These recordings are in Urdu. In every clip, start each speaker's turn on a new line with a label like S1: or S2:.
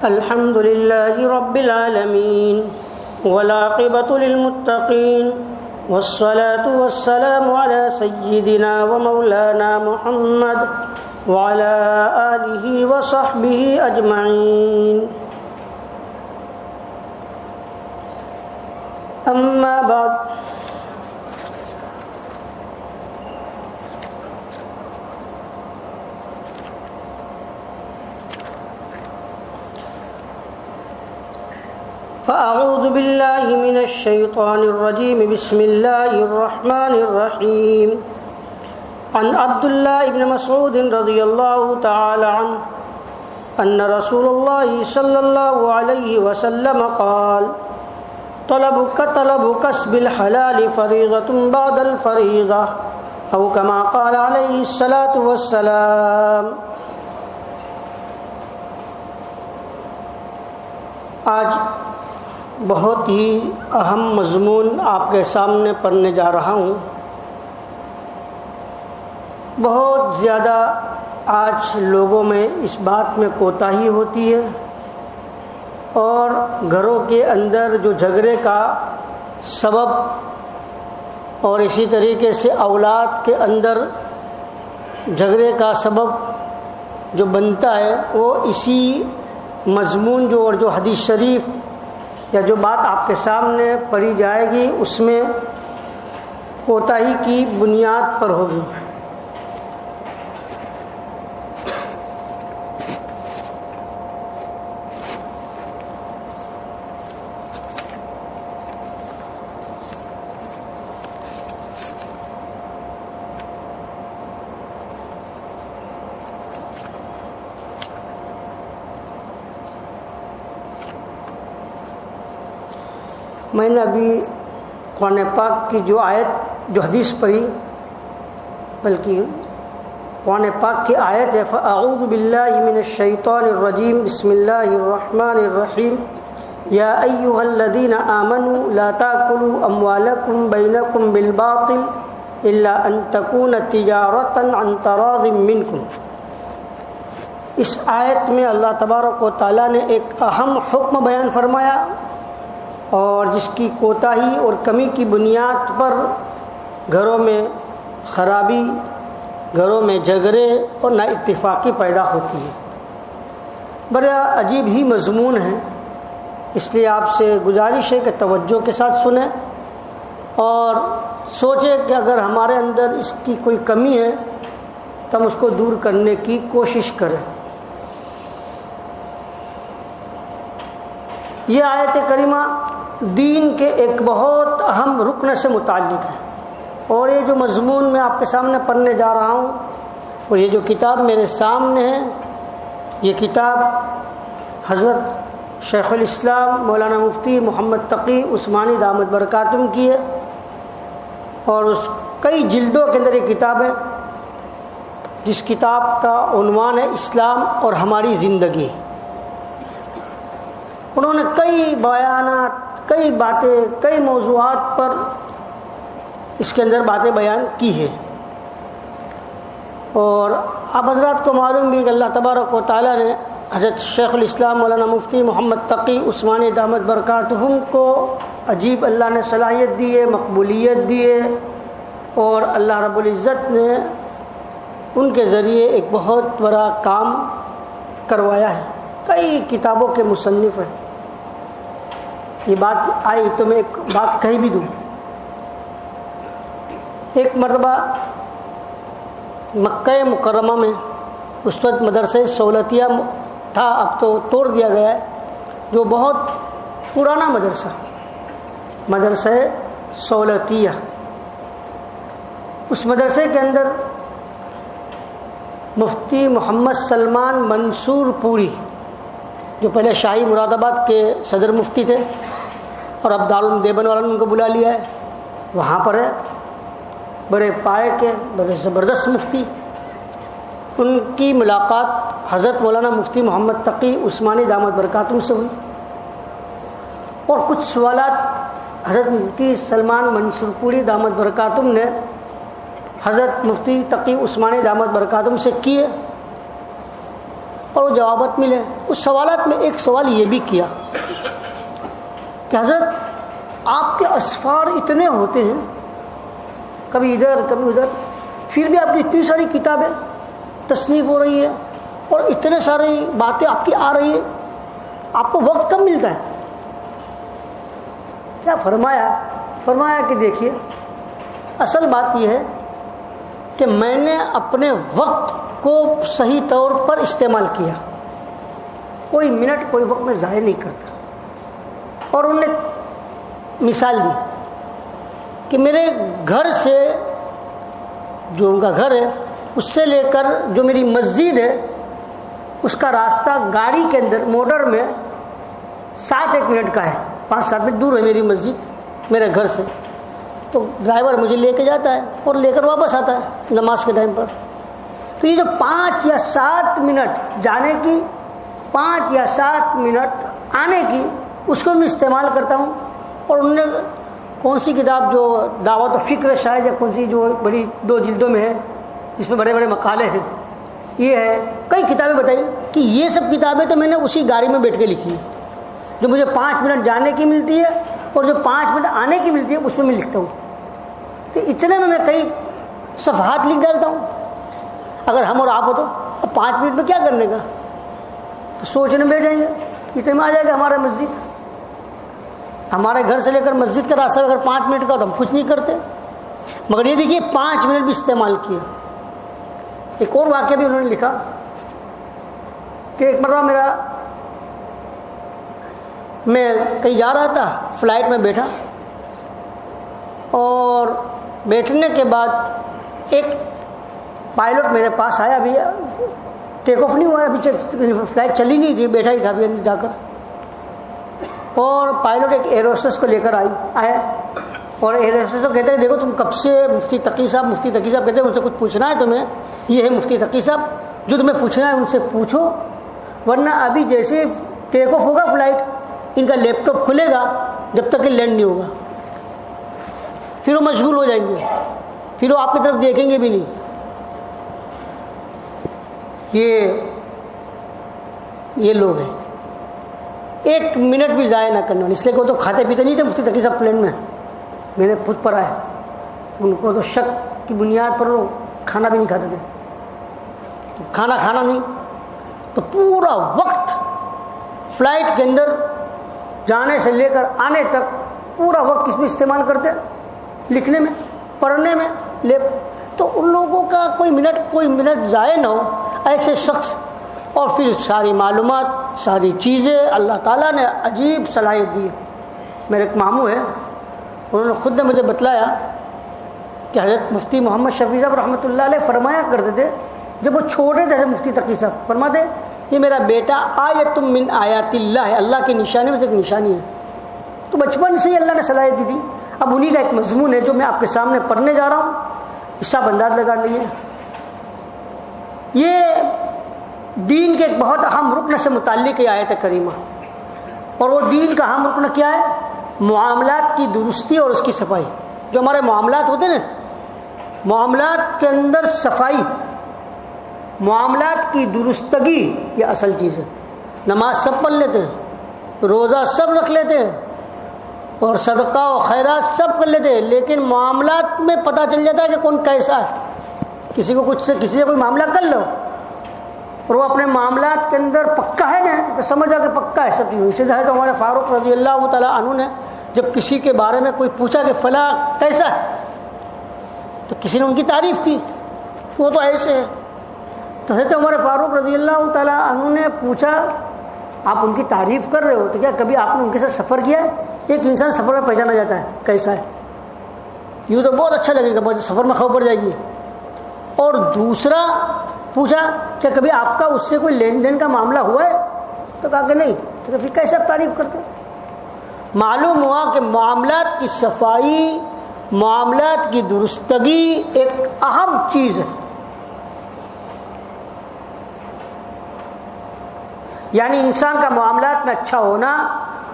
S1: الحمد لله رب العالمين والعاقبة للمتقين والصلاة والسلام على سيدنا ومولانا محمد وعلى آله وصحبه أجمعين. أما بعد، فأعوذ بالله من الشيطان الرجيم. بسم الله الرحمن الرحيم. عن عبد الله بن مسعود رضي الله تعالى عنه أن رسول الله صلى الله عليه وسلم قال: طلب كسب الحلال فريضة بعد الفريضة، أو كما قال عليه الصلاة والسلام. آج بہت ہی اہم مضمون آپ کے سامنے پڑھنے جا رہا ہوں. بہت زیادہ آج لوگوں میں اس بات میں کوتاہی ہوتی ہے، اور گھروں کے اندر جو جھگڑے کا سبب اور اسی طریقے سے اولاد کے اندر جھگڑے کا سبب جو بنتا ہے، وہ اسی مضمون جو حدیث شریف یا جو بات آپ کے سامنے پڑھی جائے گی اس میں کوتاہی کی بنیاد پر ہوگی. میں نے ابھی قرآن پاک کی جو حدیث پڑھی، بلکہ قرآن پاک کی آیت ہے: فاعوذ باللہ من الشیطان الرجیم، بسم اللہ الرحمن الرحیم، یا ایہا الذین آمنوا لا تاکلوا اموالکم بینکم بالباطل الا ان تکون تجارتا عن تراض منکم. اس آیت میں اللہ تبارک و تعالیٰ نے ایک اہم حکم بیان فرمایا، اور جس کی کوتاہی اور کمی کی بنیاد پر گھروں میں خرابی، گھروں میں جھگڑے اور نا اتفاقی پیدا ہوتی ہے. بڑا عجیب ہی مضمون ہے، اس لیے آپ سے گزارش ہے کہ توجہ کے ساتھ سنیں اور سوچیں کہ اگر ہمارے اندر اس کی کوئی کمی ہے تو ہم اس کو دور کرنے کی کوشش کریں. یہ آیت کریمہ دین کے ایک بہت اہم رکن سے متعلق ہے، اور یہ جو مضمون میں آپ کے سامنے پڑھنے جا رہا ہوں، اور یہ جو کتاب میرے سامنے ہے، یہ کتاب حضرت شیخ الاسلام مولانا مفتی محمد تقی عثمانی دامت برکاتہم کی ہے، اور اس کئی جلدوں کے اندر یہ کتاب ہے، جس کتاب کا عنوان ہے اسلام اور ہماری زندگی. انہوں نے کئی بیانات، کئی باتیں، کئی موضوعات پر اس کے اندر باتیں بیان کی ہے. اور آپ حضرات کو معلوم بھی کہ اللہ تبارک و تعالیٰ نے حضرت شیخ الاسلام مولانا مفتی محمد تقی عثمانی دامت برکاتہم کو عجیب اللہ نے صلاحیت دی ہے، مقبولیت دی ہے، اور اللہ رب العزت نے ان کے ذریعے ایک بہت بڑا کام کروایا ہے. کئی کتابوں کے مصنف ہیں. یہ بات آئی تو میں ایک بات کہہ بھی دوں. ایک مرتبہ مکہ مکرمہ میں اس وقت مدرسہ سہولتیہ تھا، اب تو توڑ دیا گیا ہے، جو بہت پرانا مدرسہ سہولتیہ. اس مدرسے کے اندر مفتی محمد سلمان منصور پوری، جو پہلے شاہی مراد آباد کے صدر مفتی تھے اور اب دارالعلوم دیوبند والوں نے ان کو بلا لیا ہے، وہاں پر ہے، بڑے پائے کے بڑے زبردست مفتی. ان کی ملاقات حضرت مولانا مفتی محمد تقی عثمانی دامت برکاتہم سے ہوئی، اور کچھ سوالات حضرت مفتی سلمان منصور پوری دامت برکاتہم نے حضرت مفتی تقی عثمانی دامت برکاتہم سے کیے. اور وہ جوابات ملے. اس سوالات میں ایک سوال یہ بھی کیا کہ حضرت آپ کے اسفار اتنے ہوتے ہیں، کبھی ادھر کبھی ادھر، پھر بھی آپ کی اتنی ساری کتابیں تصنیف ہو رہی ہے اور اتنے ساری باتیں آپ کی آ رہی ہے، آپ کو وقت کب ملتا ہے؟ کیا فرمایا کہ دیکھیے اصل بات یہ ہے کہ میں نے اپنے وقت کو صحیح طور پر استعمال کیا، کوئی منٹ کوئی وقت میں ضائع نہیں کرتا. اور انہوں نے مثال دی کہ میرے گھر سے، جو ان کا گھر ہے اس سے لے کر جو میری مسجد ہے اس کا راستہ گاڑی کے اندر موٹر میں 7-1 منٹ کا ہے. 5-7 منٹ دور ہے میری مسجد میرے گھر سے. تو ڈرائیور مجھے لے کے جاتا ہے اور لے کر واپس آتا ہے نماز کے ٹائم پر. تو یہ جو 5 یا 7 منٹ جانے کی، 5 یا 7 منٹ آنے کی، اس کو میں استعمال کرتا ہوں. اور انہوں نے کون سی کتاب جو دعوت و فکر شاید یا کون سی جو بڑی 2 جلدوں میں ہے جس میں بڑے بڑے مقالے ہیں، یہ ہے، کئی کتابیں بتائی کہ یہ سب کتابیں تو میں نے اسی گاڑی میں بیٹھ کے لکھی ہے. جو مجھے 5 منٹ جانے کی ملتی ہے اور جو 5 منٹ آنے کی ملتی ہے اس میں لکھتا ہوں. تو اتنے میں کئی صفحات لکھ ڈالتا ہوں. اگر ہم اور آپ ہو تو اب 5 منٹ میں کیا کرنے کا، تو سوچنے بیٹھ جائیں گے. اتنے میں آ جائے گا ہمارا مسجد. ہمارے گھر سے لے کر مسجد کا راستہ اگر 5 منٹ کا ہو تو ہم کچھ نہیں کرتے. مگر یہ دیکھیے 5 منٹ بھی استعمال کیا. ایک اور واقعہ بھی انہوں نے لکھا کہ ایک مرتبہ میں کہیں جا رہا تھا، فلائٹ میں بیٹھا، اور بیٹھنے کے بعد ایک پائلٹ میرے پاس آیا. ابھی ٹیک آف نہیں ہوا، ابھی فلائٹ چلی نہیں تھی، بیٹھا ہی تھا ابھی اندر جا کر. اور پائلٹ ایک ایئر ہوسٹس کو لے کر آیا اور ایئر ہوسٹس کو کہتے ہیں دیکھو تم کب سے مفتی تقی صاحب کہتے ہیں ان سے کچھ پوچھنا ہے تمہیں، یہ ہے مفتی تقی صاحب، جو تمہیں پوچھنا ہے ان سے پوچھو، ورنہ ابھی جیسے ٹیک آف ہوگا فلائٹ ان کا لیپ ٹاپ کھلے گا جب تک کہ لینڈ نہیں ہوگا، پھر وہ مشغول ہو جائیں گے، پھر وہ آپ کی طرف دیکھیں گے بھی نہیں. یہ لوگ ہیں. 1 منٹ بھی ضائع نہ کرنا. اس لیے کہ وہ تو کھاتے پیتے نہیں تھے مفتی تقی صاحب پلین میں، میں نے خود پڑھا ہے. ان کو تو شک کی بنیاد پر وہ کھانا بھی نہیں کھاتے تھے. کھانا نہیں تو پورا وقت فلائٹ کے اندر جانے سے لے کر آنے تک پورا وقت کس میں استعمال کرتے، لکھنے میں، پڑھنے میں. تو ان لوگوں کا کوئی منٹ ضائع نہ ہو. ایسے شخص، اور پھر ساری معلومات، ساری چیزیں اللہ تعالیٰ نے عجیب صلاحیت دی. میرے ایک ماموں ہے، انہوں نے خود نے مجھے بتلایا کہ حضرت مفتی محمد شفیع صاحب رحمۃ اللہ علیہ فرمایا کرتے تھے جب وہ چھوٹے تھے، مفتی تقی صاحب فرماتے یہ میرا بیٹا آیت من آیات اللہ ہے، اللہ کی نشانی میں سے ایک نشانی ہے. تو بچپن سے ہی اللہ نے صلاحیت دی تھی. اب انہی کا ایک مضمون ہے جو میں آپ کے سامنے پڑھنے جا رہا ہوں، اس سے آپ انداز لگا لیجیے. یہ دین کے ایک بہت اہم رکن سے متعلق ہے آیت کریمہ. اور وہ دین کا اہم رکن کیا ہے؟ معاملات کی درستی اور اس کی صفائی. جو ہمارے معاملات ہوتے ہیں نا، معاملات کے اندر صفائی، معاملات کی درستگی، یہ اصل چیز ہے. نماز سب پڑھ لیتے ہیں، روزہ سب رکھ لیتے ہیں، اور صدقہ و خیرات سب کر لیتے ہیں، لیکن معاملات میں پتہ چل جاتا ہے کہ کون کیسا ہے. کسی سے کوئی معاملہ کر لو اور وہ اپنے معاملات کے اندر پکا ہے نا، تو سمجھ جاؤ کہ پکا ہے سب چیزوں. اسی طرح تو ہمارے فاروق رضی اللہ تعالیٰ عنہ نے جب کسی کے بارے میں کوئی پوچھا کہ فلاں کیسا ہے، تو کسی نے ان کی تعریف کی، وہ تو ایسے ہے. تو حضرت عمر فاروق رضی اللہ تعالیٰ عنہ نے پوچھا آپ ان کی تعریف کر رہے ہو تو کیا کبھی آپ نے ان کے ساتھ سفر کیا ہے؟ ایک انسان سفر میں پہچانا جاتا ہے کیسا ہے، یوں تو بہت اچھا لگے گا، مجھے سفر میں خبر پڑ جائے گی. اور دوسرا پوچھا کہ کبھی آپ کا اس سے کوئی لین دین کا معاملہ ہوا ہے؟ تو کہا کہ نہیں. تو پھر کیسے آپ تعریف کرتے؟ معلوم ہوا کہ معاملات کی صفائی، معاملات کی درستگی ایک اہم چیز ہے. یعنی انسان کا معاملات میں اچھا ہونا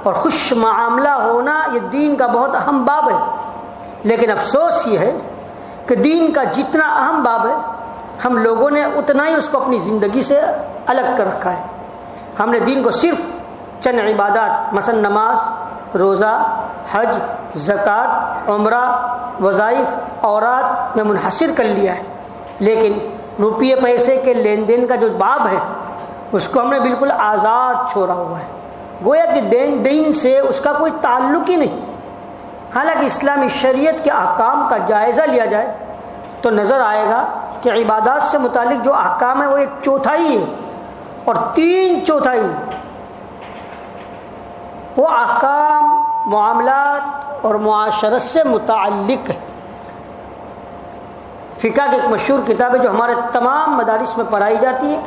S1: اور خوش معاملہ ہونا یہ دین کا بہت اہم باب ہے. لیکن افسوس یہ ہے کہ دین کا جتنا اہم باب ہے ہم لوگوں نے اتنا ہی اس کو اپنی زندگی سے الگ کر رکھا ہے۔ ہم نے دین کو صرف چند عبادات مثلا نماز، روزہ، حج، زکوٰۃ، عمرہ، وظائف، اوراد میں منحصر کر لیا ہے، لیکن روپیے پیسے کے لین دین کا جو باب ہے اس کو ہم نے بالکل آزاد چھوڑا ہوا ہے، گویا کہ دین سے اس کا کوئی تعلق ہی نہیں۔ حالانکہ اسلامی شریعت کے احکام کا جائزہ لیا جائے تو نظر آئے گا کہ عبادات سے متعلق جو احکام ہے وہ 1/4 ہے، اور 3/4 وہ احکام معاملات اور معاشرت سے متعلق ہے۔ فقہ کی ایک مشہور کتاب ہے جو ہمارے تمام مدارس میں پڑھائی جاتی ہے،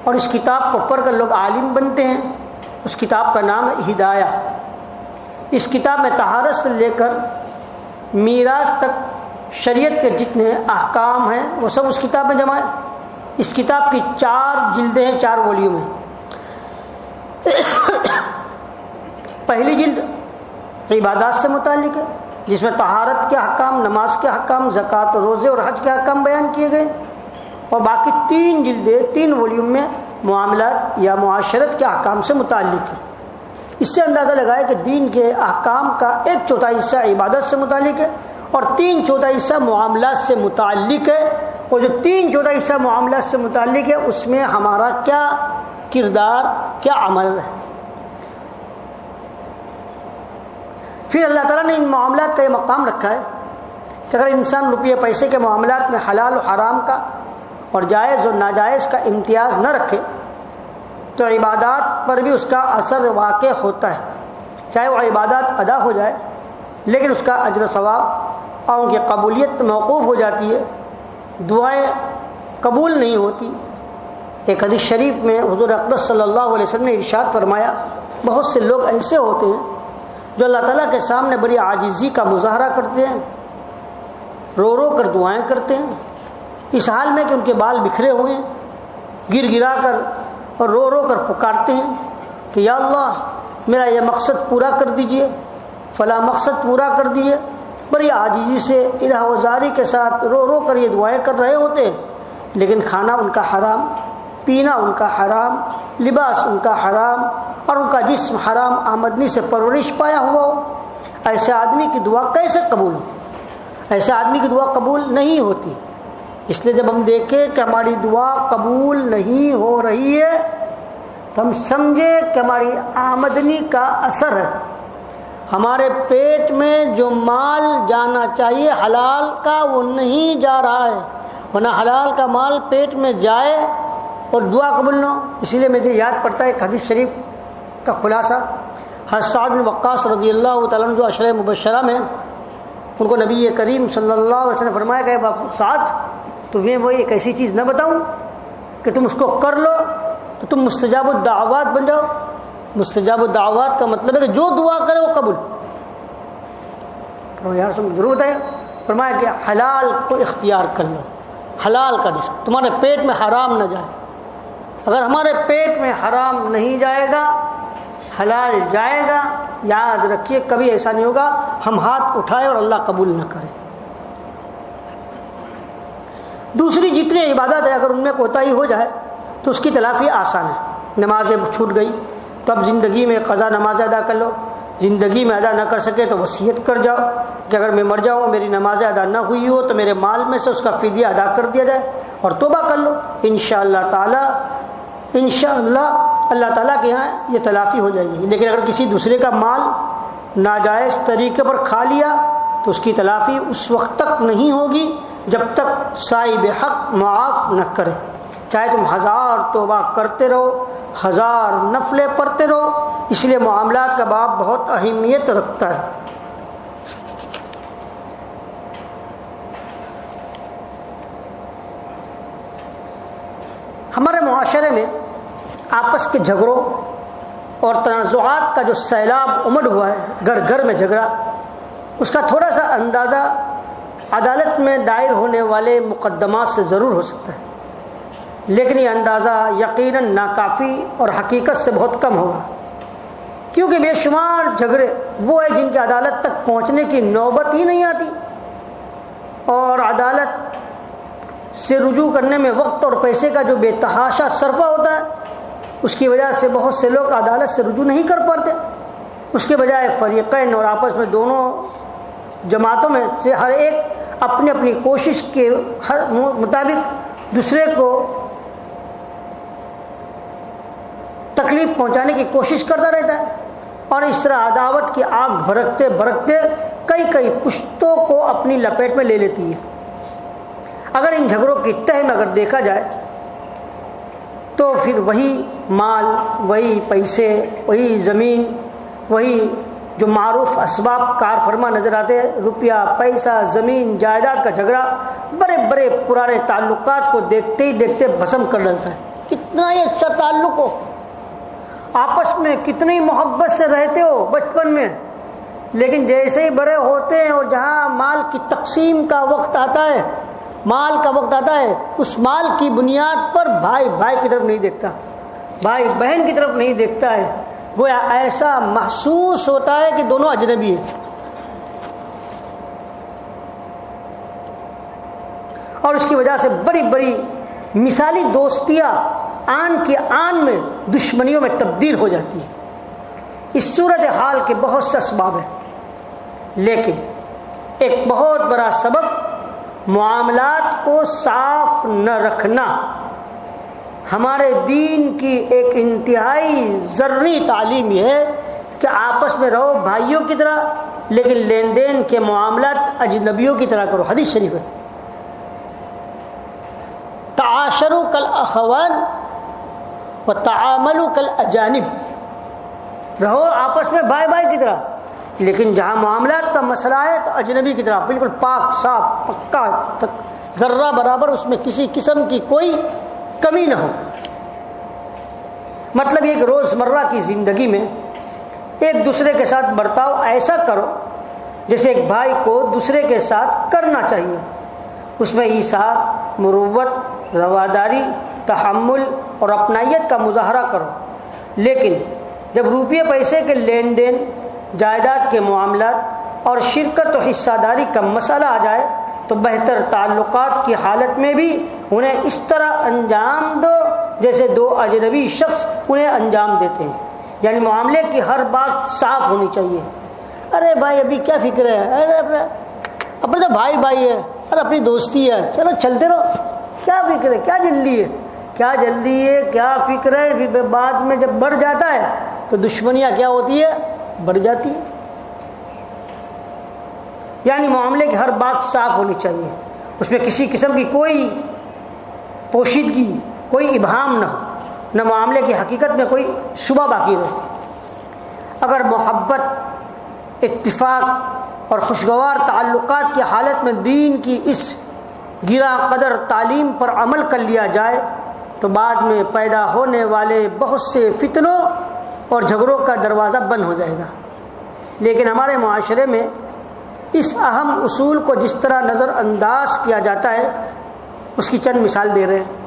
S1: اور اس کتاب کو پڑھ کر لوگ عالم بنتے ہیں، اس کتاب کا نام ہے ہدایہ۔ اس کتاب میں طہارت سے لے کر میراث تک شریعت کے جتنے احکام ہیں وہ سب اس کتاب میں جمع ہے۔ اس کتاب کی 4 جلدیں ہیں، 4 والیوم ہیں۔ پہلی جلد عبادات سے متعلق ہے جس میں طہارت کے احکام، نماز کے احکام، زکوٰۃ، روزے اور حج کے احکام بیان کیے گئے، اور باقی 3 جلدیں 3 والیوم میں معاملات یا معاشرت کے احکام سے متعلق ہے۔ اس سے اندازہ لگائے کہ دین کے احکام کا 1/4 حصہ عبادت سے متعلق ہے اور 3/4 حصہ معاملات سے متعلق ہے، اور جو 3/4 حصہ معاملات سے متعلق ہے اس میں ہمارا کیا کردار، کیا عمل ہے۔ پھر اللہ تعالیٰ نے ان معاملات کا یہ مقام رکھا ہے کہ اگر انسان روپیے پیسے کے معاملات میں حلال و حرام کا اور جائز اور ناجائز کا امتیاز نہ رکھے تو عبادات پر بھی اس کا اثر واقع ہوتا ہے، چاہے وہ عبادات ادا ہو جائے لیکن اس کا اجر و ثواب اور ان کی قبولیت موقوف ہو جاتی ہے، دعائیں قبول نہیں ہوتی۔ ایک حدیث شریف میں حضور اقدس صلی اللہ علیہ وسلم نے ارشاد فرمایا، بہت سے لوگ ایسے ہوتے ہیں جو اللہ تعالیٰ کے سامنے بڑی عاجزی کا مظاہرہ کرتے ہیں، رو رو کر دعائیں کرتے ہیں، اس حال میں کہ ان کے بال بکھرے ہوئے ہیں، گر گرا کر اور رو رو کر پکارتے ہیں کہ یا اللہ میرا یہ مقصد پورا کر دیجئے، فلاں مقصد پورا کر دیجئے۔ بڑی عاجزی سے الہ وزاری کے ساتھ رو رو کر یہ دعائیں کر رہے ہوتے ہیں، لیکن کھانا ان کا حرام، پینا ان کا حرام، لباس ان کا حرام، اور ان کا جسم حرام آمدنی سے پرورش پایا ہوا ہو۔ ایسے آدمی کی دعا کیسے قبول ہو؟ ایسے آدمی کی دعا قبول نہیں ہوتی۔ اس لیے جب ہم دیکھیں کہ ہماری دعا قبول نہیں ہو رہی ہے تو ہم سمجھے کہ ہماری آمدنی کا اثر ہے، ہمارے پیٹ میں جو مال جانا چاہیے حلال کا وہ نہیں جا رہا ہے، ورنہ حلال کا مال پیٹ میں جائے اور دعا قبول نہ ہو۔ اسی لیے مجھے یاد پڑتا ہے ایک حدیث شریف کا خلاصہ، حضرت سعد بن وقاص رضی اللہ تعالیٰ عنہ جو عشرہ مبشرہ میں، ان کو نبی کریم صلی اللہ علیہ وسلم نے فرمایا کہ سعد تمہیں وہ ایک ایسی چیز نہ بتاؤں کہ تم اس کو کر لو تو تم مستجاب الدعوات بن جاؤ۔ مستجاب الدعوات کا مطلب ہے کہ جو دعا کرے وہ قبول۔ یار ضرور بتائیں، فرمایا کہ حلال کو اختیار کر لو، حلال کا رزق تمہارے پیٹ میں حرام نہ جائے۔ اگر ہمارے پیٹ میں حرام نہیں جائے گا، حلال جائے گا، یاد رکھیے کبھی ایسا نہیں ہوگا ہم ہاتھ اٹھائے اور اللہ قبول نہ کرے۔ دوسری جتنی عبادت ہے اگر ان میں کوتاہی ہو جائے تو اس کی تلافی آسان ہے۔ نمازیں چھوٹ گئی تو اب زندگی میں قضا نماز ادا کر لو، زندگی میں ادا نہ کر سکے تو وصیت کر جاؤ کہ اگر میں مر جاؤں میری نمازیں ادا نہ ہوئی ہو تو میرے مال میں سے اس کا فدیہ ادا کر دیا جائے، اور توبہ کر لو، انشاءاللہ تعالی انشاءاللہ اللہ تعالیٰ کے ہاں یہ تلافی ہو جائے گی۔ لیکن اگر کسی دوسرے کا مال ناجائز طریقے پر کھا لیا تو اس کی تلافی اس وقت تک نہیں ہوگی جب تک صاحب حق معاف نہ کرے، چاہے تم 1000 توبہ کرتے رہو، 1000 نفلیں پڑھتے رہو۔ اس لیے معاملات کا باب بہت اہمیت رکھتا ہے۔ ہمارے معاشرے میں آپس کے جھگڑوں اور تنازعات کا جو سیلاب امڑ ہوا ہے، گھر گھر میں جھگڑا، اس کا تھوڑا سا اندازہ عدالت میں دائر ہونے والے مقدمات سے ضرور ہو سکتا ہے، لیکن یہ اندازہ یقیناً ناکافی اور حقیقت سے بہت کم ہوگا، کیونکہ بے شمار جھگڑے وہ ہیں جن کی عدالت تک پہنچنے کی نوبت ہی نہیں آتی، اور عدالت سے رجوع کرنے میں وقت اور پیسے کا جو بے تحاشا صرفہ ہوتا ہے، اس کی وجہ سے بہت سے لوگ عدالت سے رجوع نہیں کر پاتے. اس کے بجائے فریقین اور آپس میں دونوں جماعتوں میں سے ہر ایک اپنی اپنی کوشش کے مطابق دوسرے کو تکلیف پہنچانے کی کوشش کرتا رہتا ہے، اور اس طرح عداوت کی آگ بھڑکتے بھڑکتے کئی پشتوں کو اپنی لپیٹ میں لے لیتی ہے. اگر ان جھگڑوں کی تہ میں اگر دیکھا جائے تو پھر وہی مال، وہی پیسے، وہی زمین، وہی جو معروف اسباب کار فرما نظر آتے، روپیہ، پیسہ، زمین، جائیداد کا جھگڑا بڑے بڑے پرانے تعلقات کو دیکھتے ہی دیکھتے بھسم کر ڈالتا ہے. کتنا ہی اچھا تعلق ہو، آپس میں کتنی محبت سے رہتے ہو بچپن میں، لیکن جیسے ہی بڑے ہوتے ہیں اور جہاں مال کی تقسیم کا وقت آتا ہے، مال کا وقت آتا ہے، اس مال کی بنیاد پر بھائی بھائی کی طرف نہیں دیکھتا، بھائی بہن کی طرف نہیں دیکھتا ہے. گویا ایسا محسوس ہوتا ہے کہ دونوں اجنبی ہیں. اور اس کی وجہ سے بڑی بڑی مثالی دوستیاں آن کی آن میں دشمنیوں میں تبدیل ہو جاتی ہے. اس صورت حال کے بہت سے اسباب ہیں، لیکن ایک بہت بڑا سبب معاملات کو صاف نہ رکھنا. ہمارے دین کی ایک انتہائی ضروری تعلیم یہ ہے کہ آپس میں رہو بھائیوں کی طرح، لیکن لین دین کے معاملات اجنبیوں کی طرح کرو. حدیث شریف ہے، تعاشروا کالاخوان وتعاملوا کالاجانب. رہو آپس میں بھائی بھائی کی طرح، لیکن جہاں معاملات کا مسئلہ ہے تو اجنبی کی طرح بالکل پاک صاف پکا، ذرہ برابر اس میں کسی قسم کی کوئی کمی نہ ہو. مطلب یہ کہ روزمرہ کی زندگی میں ایک دوسرے کے ساتھ برتاؤ ایسا کرو جیسے ایک بھائی کو دوسرے کے ساتھ کرنا چاہیے. اس میں ایثار، مروت، رواداری، تحمل اور اپنائیت کا مظاہرہ کرو. لیکن جب روپیے پیسے کے لین دین، جائیداد کے معاملات اور شرکت و حصہ داری کا مسئلہ آ جائے تو بہتر تعلقات کی حالت میں بھی انہیں اس طرح انجام دو جیسے دو اجنبی شخص انہیں انجام دیتے ہیں. یعنی معاملے کی ہر بات صاف ہونی چاہیے. ارے بھائی ابھی کیا فکر ہے، ارے اپنے تو بھائی بھائی ہے، ارے اپنی دوستی ہے، چلو چلتے رہو، کیا فکر ہے، کیا جلدی ہے، کیا جلدی ہے، کیا فکر ہے. پھر بعد میں جب بڑھ جاتا ہے تو دشمنیاں کیا ہوتی ہے، بڑھ جاتی ہے. یعنی معاملے کی ہر بات صاف ہونی چاہیے، اس میں کسی قسم کی کوئی پوشیدگی، کوئی ابہام نہ ہو، نہ معاملے کی حقیقت میں کوئی شبہ باقی رہے. اگر محبت، اتفاق اور خوشگوار تعلقات کی حالت میں دین کی اس گرا قدر تعلیم پر عمل کر لیا جائے تو بعد میں پیدا ہونے والے بہت سے فتنوں اور جھگڑوں کا دروازہ بند ہو جائے گا. لیکن ہمارے معاشرے میں اس اہم اصول کو جس طرح نظر انداز کیا جاتا ہے اس کی چند مثال دے رہے ہیں.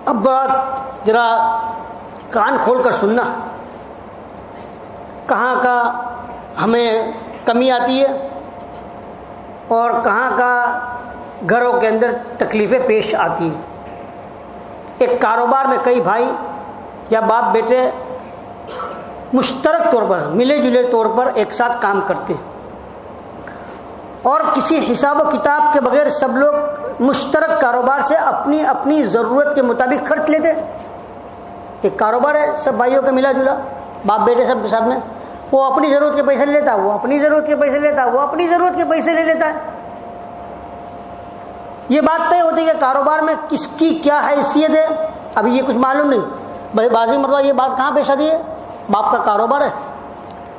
S1: اب بات ذرا کان کھول کر سننا، کہاں کا ہمیں کمی آتی ہے اور کہاں کا گھروں کے اندر تکلیفیں پیش آتی ہیں. ایک کاروبار میں کئی بھائی یا باپ بیٹے مشترک طور پر، ملے جلے طور پر ایک ساتھ کام کرتے ہیں اور کسی حساب و کتاب کے بغیر سب لوگ مشترک کاروبار سے اپنی اپنی ضرورت کے مطابق خرچ لیتے. ایک کاروبار ہے سب بھائیوں کا ملا جلا، باپ بیٹے سب کے ساتھ میں، وہ اپنی ضرورت کے پیسے لیتا، وہ اپنی ضرورت کے پیسے لیتا، وہ اپنی ضرورت کے پیسے لے لیتا ہے. یہ بات طے ہوتی ہے کہ کاروبار میں کس کی کیا حیثیت ہے. ابھی یہ کچھ معلوم نہیں، بھائی بازی مرتبہ یہ بات کہاں پیش آتی ہے، باپ کا کاروبار ہے،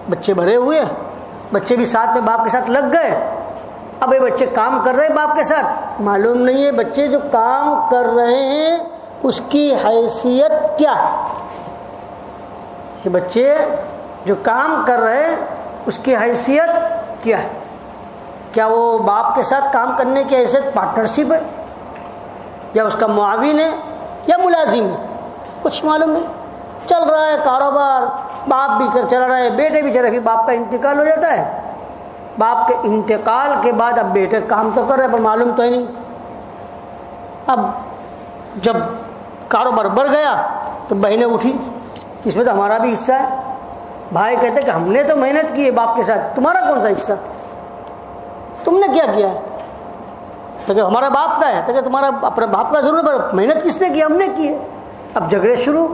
S1: بچے بھرے ہوئے ہیں، بچے بھی ساتھ میں باپ کے ساتھ لگ گئے. اب یہ بچے کام کر رہے ہیں باپ کے ساتھ، معلوم نہیں ہے بچے جو کام کر رہے ہیں اس کی حیثیت کیا ہے. یہ بچے جو کام کر رہے ہیں اس کی حیثیت کیا ہے. کیا وہ باپ کے ساتھ کام کرنے کی حیثیت پارٹنرشپ ہے، یا اس کا معاون ہے، یا ملازم ہے، کچھ معلوم نہیں. چل رہا ہے کاروبار، باپ بھی چل رہا ہے، بیٹے بھی چل رہے ہیں، باپ کا انتقال ہو جاتا ہے، باپ کے انتقال کے بعد اب بیٹے کام تو کر رہے پر معلوم تو ہے نہیں۔ اب جب کاروبار بڑھ گیا تو بہنیں اٹھی، اس میں تو ہمارا بھی حصہ ہے۔ بھائی کہتے کہ ہم نے تو محنت کی ہے باپ کے ساتھ، تمہارا کون سا حصہ، تم نے کیا کیا ہے؟ تو کہ ہمارا باپ کا ہے، تو کہ تمہارا اپنے باپ کا ضرور، پر محنت کس نے کی؟ ہم نے کی ہے۔ اب جھگڑے شروع،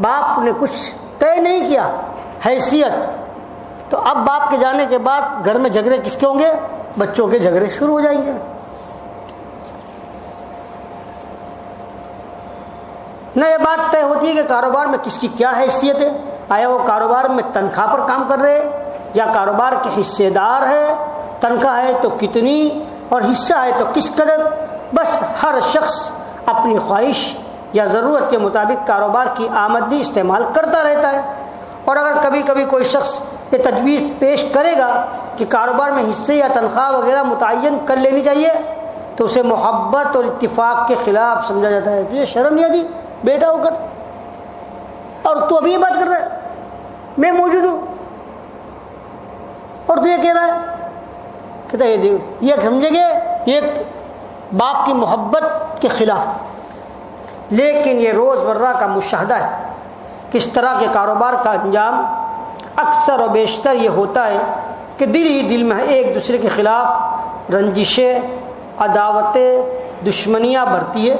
S1: باپ نے کچھ طے نہیں کیا حیثیت، تو اب باپ کے جانے کے بعد گھر میں جھگڑے کس کے ہوں گے؟ بچوں کے جھگڑے شروع ہو جائیں گے۔ نہ یہ بات طے ہوتی ہے کہ کاروبار میں کس کی کیا حیثیت ہے، آیا وہ کاروبار میں تنخواہ پر کام کر رہے یا کاروبار کے حصے دار ہے، تنخواہ ہے تو کتنی اور حصہ ہے تو کس قدر۔ بس ہر شخص اپنی خواہش یا ضرورت کے مطابق کاروبار کی آمدنی استعمال کرتا رہتا ہے، اور اگر کبھی کبھی کوئی شخص یہ تجویز پیش کرے گا کہ کاروبار میں حصے یا تنخواہ وغیرہ متعین کر لینی چاہیے تو اسے محبت اور اتفاق کے خلاف سمجھا جاتا ہے۔ تجھے شرم نہیں آتی بیٹا ہو کر، اور تو ابھی یہ بات کر رہا ہے، میں موجود ہوں اور تو یہ کہہ رہا ہے؟ کہتا ہے یہ سمجھے گے یہ باپ کی محبت کے خلاف۔ لیکن یہ روزمرہ کا مشاہدہ ہے کہ اس طرح کے کاروبار کا انجام اکثر و بیشتر یہ ہوتا ہے کہ دل ہی دل میں ایک دوسرے کے خلاف رنجشیں، عداوتیں، دشمنیاں بڑھتی ہے۔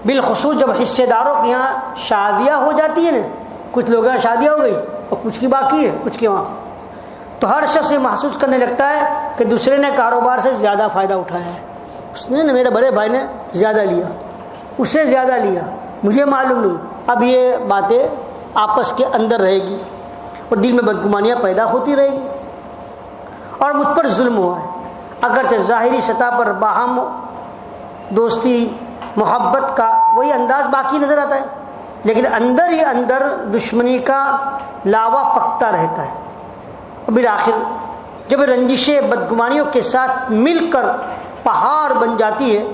S1: بالخصوص جب حصے داروں کے یہاں شادیاں ہو جاتی ہیں نا، کچھ لوگوں کی شادیاں ہو گئی اور کچھ کی باقی ہے، کچھ کے وہاں، تو ہر شخص یہ محسوس کرنے لگتا ہے کہ دوسرے نے کاروبار سے زیادہ فائدہ اٹھایا ہے، اس نے میرے بڑے بھائی نے زیادہ لیا، اسے زیادہ لیا، مجھے معلوم نہیں۔ اب یہ باتیں آپس کے اندر رہے گی اور دل میں بدگمانیاں پیدا ہوتی رہے گی، اور مجھ پر ظلم ہوا ہے۔ اگرچہ ظاہری سطح پر باہم دوستی محبت کا وہی انداز باقی نظر آتا ہے، لیکن اندر ہی اندر دشمنی کا لاوا پکتا رہتا ہے، اور بالآخر جب رنجشیں بدگمانیوں کے ساتھ مل کر پہاڑ بن جاتی ہے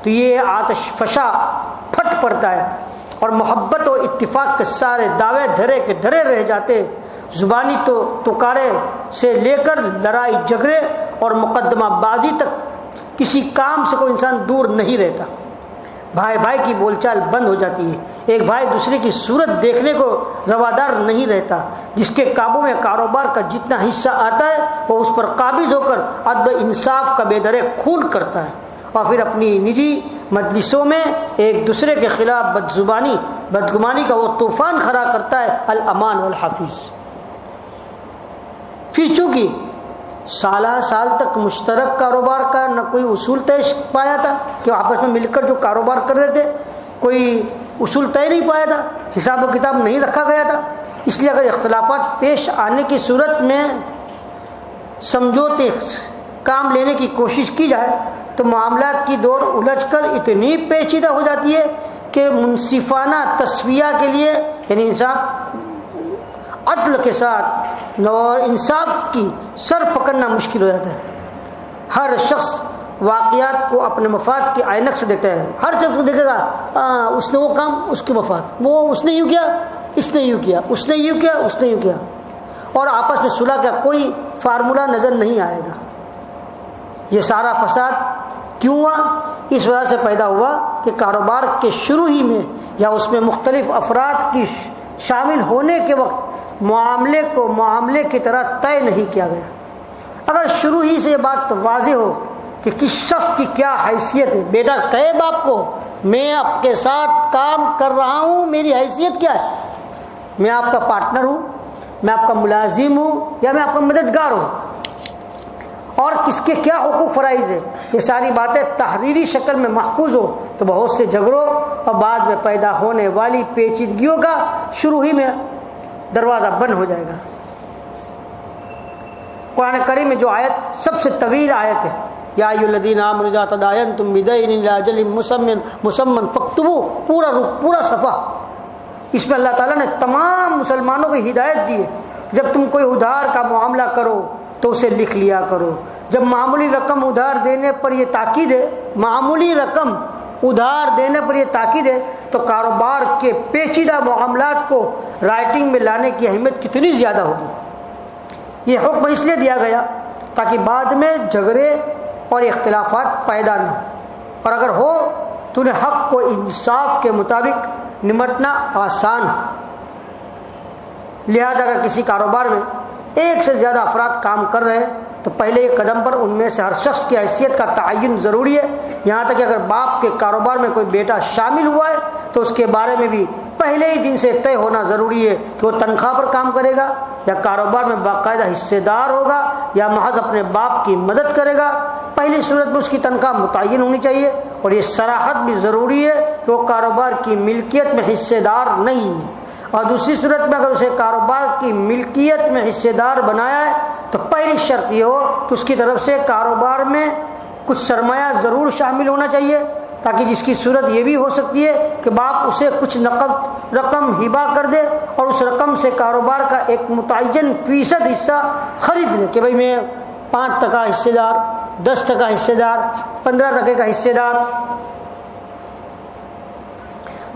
S1: تو یہ آتش فشاں پھٹ پڑتا ہے، اور محبت و اتفاق کے سارے دعوے دھرے کے دھرے رہ جاتے۔ زبانی تو تکارے سے لے کر لڑائی جھگڑے اور مقدمہ بازی تک کسی کام سے کوئی انسان دور نہیں رہتا۔ بھائی بھائی کی بول چال بند ہو جاتی ہے، ایک بھائی دوسرے کی صورت دیکھنے کو روادار نہیں رہتا، جس کے قابو میں کاروبار کا جتنا حصہ آتا ہے وہ اس پر قابض ہو کر عدل و انصاف کا بے درے خون کرتا ہے، اور پھر اپنی نجی مجلسوں میں ایک دوسرے کے خلاف بدزبانی بدگمانی کا وہ طوفان کھڑا کرتا ہے، الامان والحفیظ۔ پھر چونکہ سالہ سال تک مشترک کاروبار کا نہ کوئی اصول طے پایا تھا کہ آپس میں مل کر جو کاروبار کر رہے تھے کوئی اصول طے نہیں پایا تھا، حساب و کتاب نہیں رکھا گیا تھا، اس لیے اگر اختلافات پیش آنے کی صورت میں سمجھوتے کام لینے کی کوشش کی جائے تو معاملات کی دور الجھ کر اتنی پیچیدہ ہو جاتی ہے کہ منصفانہ تسویہ کے لیے یعنی انصاف عدل کے ساتھ اور انصاف کی سر پکڑنا مشکل ہو جاتا ہے۔ ہر شخص واقعات کو اپنے مفاد کے عینک سے دیکھتا ہے، ہر شخص کو دیکھے گا اس نے وہ کام اس کے مفاد، وہ اس نے یوں کیا، اس نے یوں کیا، اس نے یوں کیا، اس نے یوں کیا، اور آپس میں صلح کا کوئی فارمولہ نظر نہیں آئے گا۔ یہ سارا فساد کیوں ہوا؟ اس وجہ سے پیدا ہوا کہ کاروبار کے شروع ہی میں یا اس میں مختلف افراد کی شامل ہونے کے وقت معاملے کو معاملے کی طرح طے نہیں کیا گیا۔ اگر شروع ہی سے یہ بات واضح ہو کہ کس شخص کی کیا حیثیت ہے، بیٹا کہے باپ کو میں آپ کے ساتھ کام کر رہا ہوں، میری حیثیت کیا ہے، میں آپ کا پارٹنر ہوں، میں آپ کا ملازم ہوں، یا میں آپ کا مددگار ہوں، اور کس کے کیا حقوق فرائض ہے، یہ ساری باتیں تحریری شکل میں محفوظ ہو تو بہت سے جھگڑوں اور بعد میں پیدا ہونے والی پیچیدگیوں کا شروع ہی میں دروازہ بند ہو جائے گا۔ قرآن کریم میں جو آیت سب سے طویل آیت ہے، یا ایھا الذین آمنوا اذا تداینتم بدین الی اجل مسمى فاکتبوا، پورا صفحہ، اس میں اللہ تعالیٰ نے تمام مسلمانوں کو ہدایت دی ہے، جب تم کوئی ادھار کا معاملہ کرو تو اسے لکھ لیا کرو۔ جب معمولی رقم ادھار دینے پر یہ تاکید ہے، معمولی رقم ادھار دینے پر یہ تاکید ہے تو کاروبار کے پیچیدہ معاملات کو رائٹنگ میں لانے کی اہمیت کتنی زیادہ ہوگی۔ یہ حکم اس لیے دیا گیا تاکہ بعد میں جھگڑے اور اختلافات پیدا نہ ہوں، اور اگر ہو تو انہیں حق و انصاف کے مطابق نمٹنا آسان ہو۔ لہذا اگر کسی کاروبار میں ایک سے زیادہ افراد کام کر رہے ہیں تو پہلے ایک قدم پر ان میں سے ہر شخص کی حیثیت کا تعین ضروری ہے، یہاں تک کہ اگر باپ کے کاروبار میں کوئی بیٹا شامل ہوا ہے تو اس کے بارے میں بھی پہلے ہی دن سے طے ہونا ضروری ہے کہ وہ تنخواہ پر کام کرے گا یا کاروبار میں باقاعدہ حصے دار ہوگا یا محض اپنے باپ کی مدد کرے گا۔ پہلی صورت میں اس کی تنخواہ متعین ہونی چاہیے، اور یہ صراحت بھی ضروری ہے کہ وہ کاروبار کی ملکیت میں حصے دار نہیں ہے، اور دوسری صورت میں اگر اسے کاروبار کی ملکیت میں حصے دار بنایا ہے تو پہلی شرط یہ ہو کہ اس کی طرف سے کاروبار میں کچھ سرمایہ ضرور شامل ہونا چاہیے، تاکہ جس کی صورت یہ بھی ہو سکتی ہے کہ باپ اسے کچھ نقد رقم ہبہ کر دے اور اس رقم سے کاروبار کا ایک متعین فیصد حصہ خرید لے کہ بھئی میں 5% حصے دار، 10% حصے دار، 15% کا حصے دار۔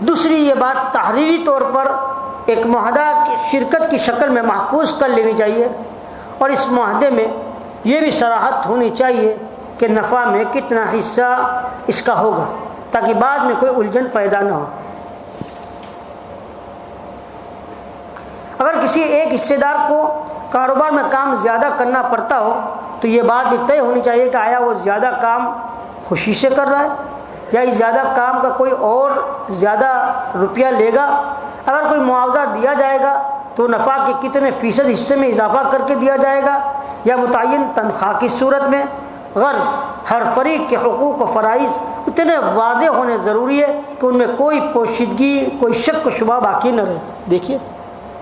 S1: دوسری یہ بات تحریری طور پر ایک معاہدہ شرکت کی شکل میں محفوظ کر لینی چاہیے، اور اس معاہدے میں یہ بھی صراحت ہونی چاہیے کہ نفع میں کتنا حصہ اس کا ہوگا، تاکہ بعد میں کوئی الجھن پیدا نہ ہو۔ اگر کسی ایک حصے دار کو کاروبار میں کام زیادہ کرنا پڑتا ہو تو یہ بات بھی طے ہونی چاہیے کہ آیا وہ زیادہ کام خوشی سے کر رہا ہے یا اس زیادہ کام کا کوئی اور زیادہ روپیہ لے گا۔ اگر کوئی معاوضہ دیا جائے گا تو نفع کے کتنے فیصد حصے میں اضافہ کر کے دیا جائے گا یا متعین تنخواہ کی صورت میں۔ غرض ہر فریق کے حقوق و فرائض اتنے واضح ہونے ضروری ہے کہ ان میں کوئی پوشیدگی، کوئی شک و شبہ باقی نہ رہے۔ دیکھیے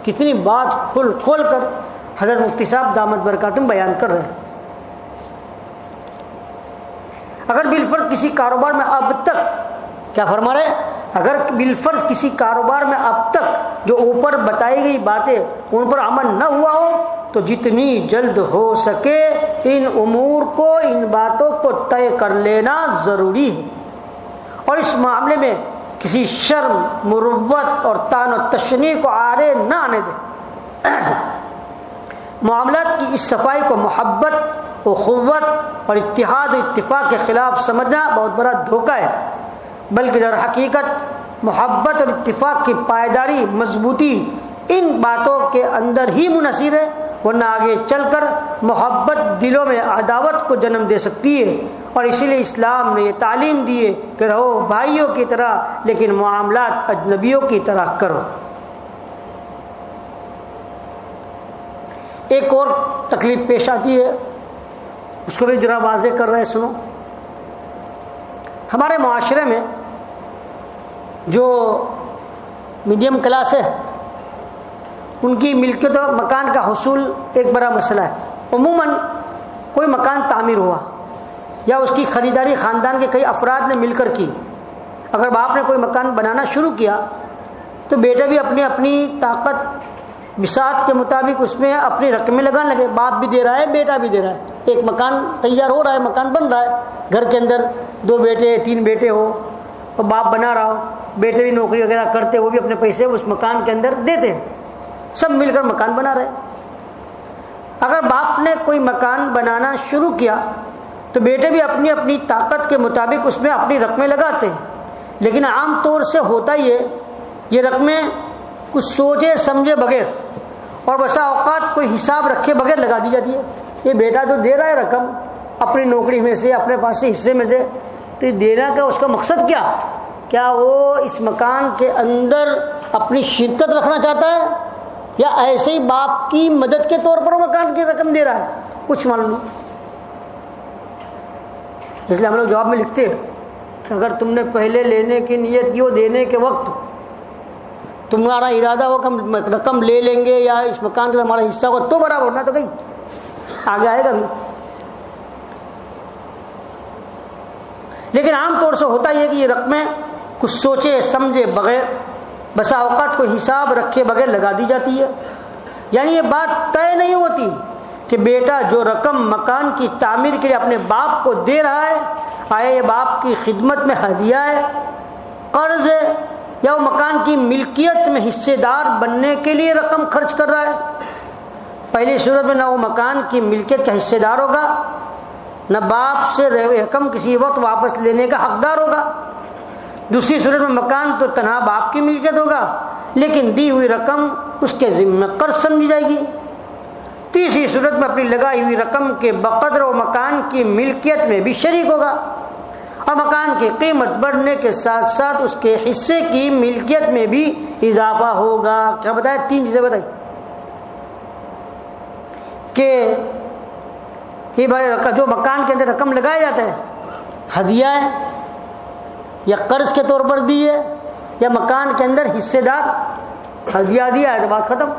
S1: کتنی بات کھول کر حضرت مفتی صاحب دامت برکاتہم بیان کر رہے ہیں۔ اگر بالفرض کسی کاروبار میں اب تک کیا فرما رہے ہیں، اگر بالفرض کسی کاروبار میں اب تک جو اوپر بتائی گئی باتیں ان پر عمل نہ ہوا ہو تو جتنی جلد ہو سکے ان امور کو، ان باتوں کو طے کر لینا ضروری ہے، اور اس معاملے میں کسی شرم، مروت اور طعن و تشنیع کو آڑے نہ آنے دیں۔ معاملات کی اس صفائی کو محبت، اخوت اور اتحاد و اتفاق کے خلاف سمجھنا بہت بڑا دھوکہ ہے، بلکہ در حقیقت محبت اور اتفاق کی پائیداری، مضبوطی ان باتوں کے اندر ہی منحصر ہے، ورنہ آگے چل کر محبت دلوں میں عداوت کو جنم دے سکتی ہے، اور اسی لیے اسلام نے یہ تعلیم دی ہے کہ رہو بھائیوں کی طرح لیکن معاملات اجنبیوں کی طرح کرو۔ ایک اور تکلیف پیش آتی ہے، اس کو بھی ذرا واضح کر رہے سنو۔ ہمارے معاشرے میں جو میڈیم کلاس ہے ان کی ملکیت و مکان کا حصول ایک بڑا مسئلہ ہے۔ عموماً کوئی مکان تعمیر ہوا یا اس کی خریداری خاندان کے کئی افراد نے مل کر کی، اگر باپ نے کوئی مکان بنانا شروع کیا تو بیٹے بھی اپنی اپنی طاقت بساط کے مطابق اس میں اپنی رقمیں لگانے لگے۔ باپ بھی دے رہا ہے، بیٹا بھی دے رہا ہے، ایک مکان تیار ہو رہا ہے، مکان بن رہا ہے، گھر کے اندر 2 بیٹے 3 بیٹے ہو اور باپ بنا رہا ہو، بیٹے بھی نوکری وغیرہ کرتے، وہ بھی اپنے پیسے اس مکان کے اندر دیتے ہیں، سب مل کر مکان بنا رہے۔ اگر باپ نے کوئی مکان بنانا شروع کیا تو بیٹے بھی اپنی اپنی طاقت کے مطابق اس میں اپنی رقمیں لگاتے ہیں، لیکن عام طور سے ہوتا یہ رقمیں کچھ سوچے سمجھے بغیر اور بسا اوقات کوئی حساب رکھے بغیر لگا دی جاتی ہے۔ یہ بیٹا جو دے رہا ہے رقم اپنی نوکری میں سے، اپنے پاس سے حصے میں سے، تو یہ دینا کا اس کا مقصد کیا وہ اس مکان کے اندر اپنی شرکت رکھنا چاہتا ہے یا ایسے ہی باپ کی مدد کے طور پر وہ مکان کی رقم دے رہا ہے، کچھ معلوم نہیں۔ اس لیے ہم لوگ جواب میں لکھتے ہیں کہ اگر تم نے پہلے لینے کی نیت کی، وہ دینے کے وقت تمہارا ارادہ ہو کہ ہم رقم لے لیں گے یا اس مکان کا ہمارا حصہ ہوگا تو برابر ہونا، تو کہیں آگے آئے گا بھی۔ لیکن عام طور سے ہوتا یہ کہ یہ رقمیں کچھ سوچے سمجھے بغیر، بسا اوقات کوئی حساب رکھے بغیر لگا دی جاتی ہے، یعنی یہ بات طے نہیں ہوتی کہ بیٹا جو رقم مکان کی تعمیر کے لیے اپنے باپ کو دے رہا ہے، آیا یہ باپ کی خدمت میں ہدیہ ہے، قرض ہے، یا وہ مکان کی ملکیت میں حصے دار بننے کے لیے رقم خرچ کر رہا ہے؟ پہلی صورت میں نہ وہ مکان کی ملکیت کا حصے دار ہوگا، نہ باپ سے رقم کسی وقت واپس لینے کا حقدار ہوگا۔ دوسری صورت میں مکان تو تنہا باپ کی ملکیت ہوگا، لیکن دی ہوئی رقم اس کے ذمہ قرض سمجھی جائے گی۔ تیسری صورت میں اپنی لگائی ہوئی رقم کے بقدر وہ مکان کی ملکیت میں بھی شریک ہوگا، اور مکان کی قیمت بڑھنے کے ساتھ ساتھ اس کے حصے کی ملکیت میں بھی اضافہ ہوگا۔ کیا بتایا؟ 3 چیزیں بتائی کہ یہ جو مکان کے اندر رقم لگایا جاتا ہے، ہدیہ ہے یا قرض کے طور پر دی ہے، یا مکان کے اندر حصے دار، ہدیہ دیا ہے تو بات ختم۔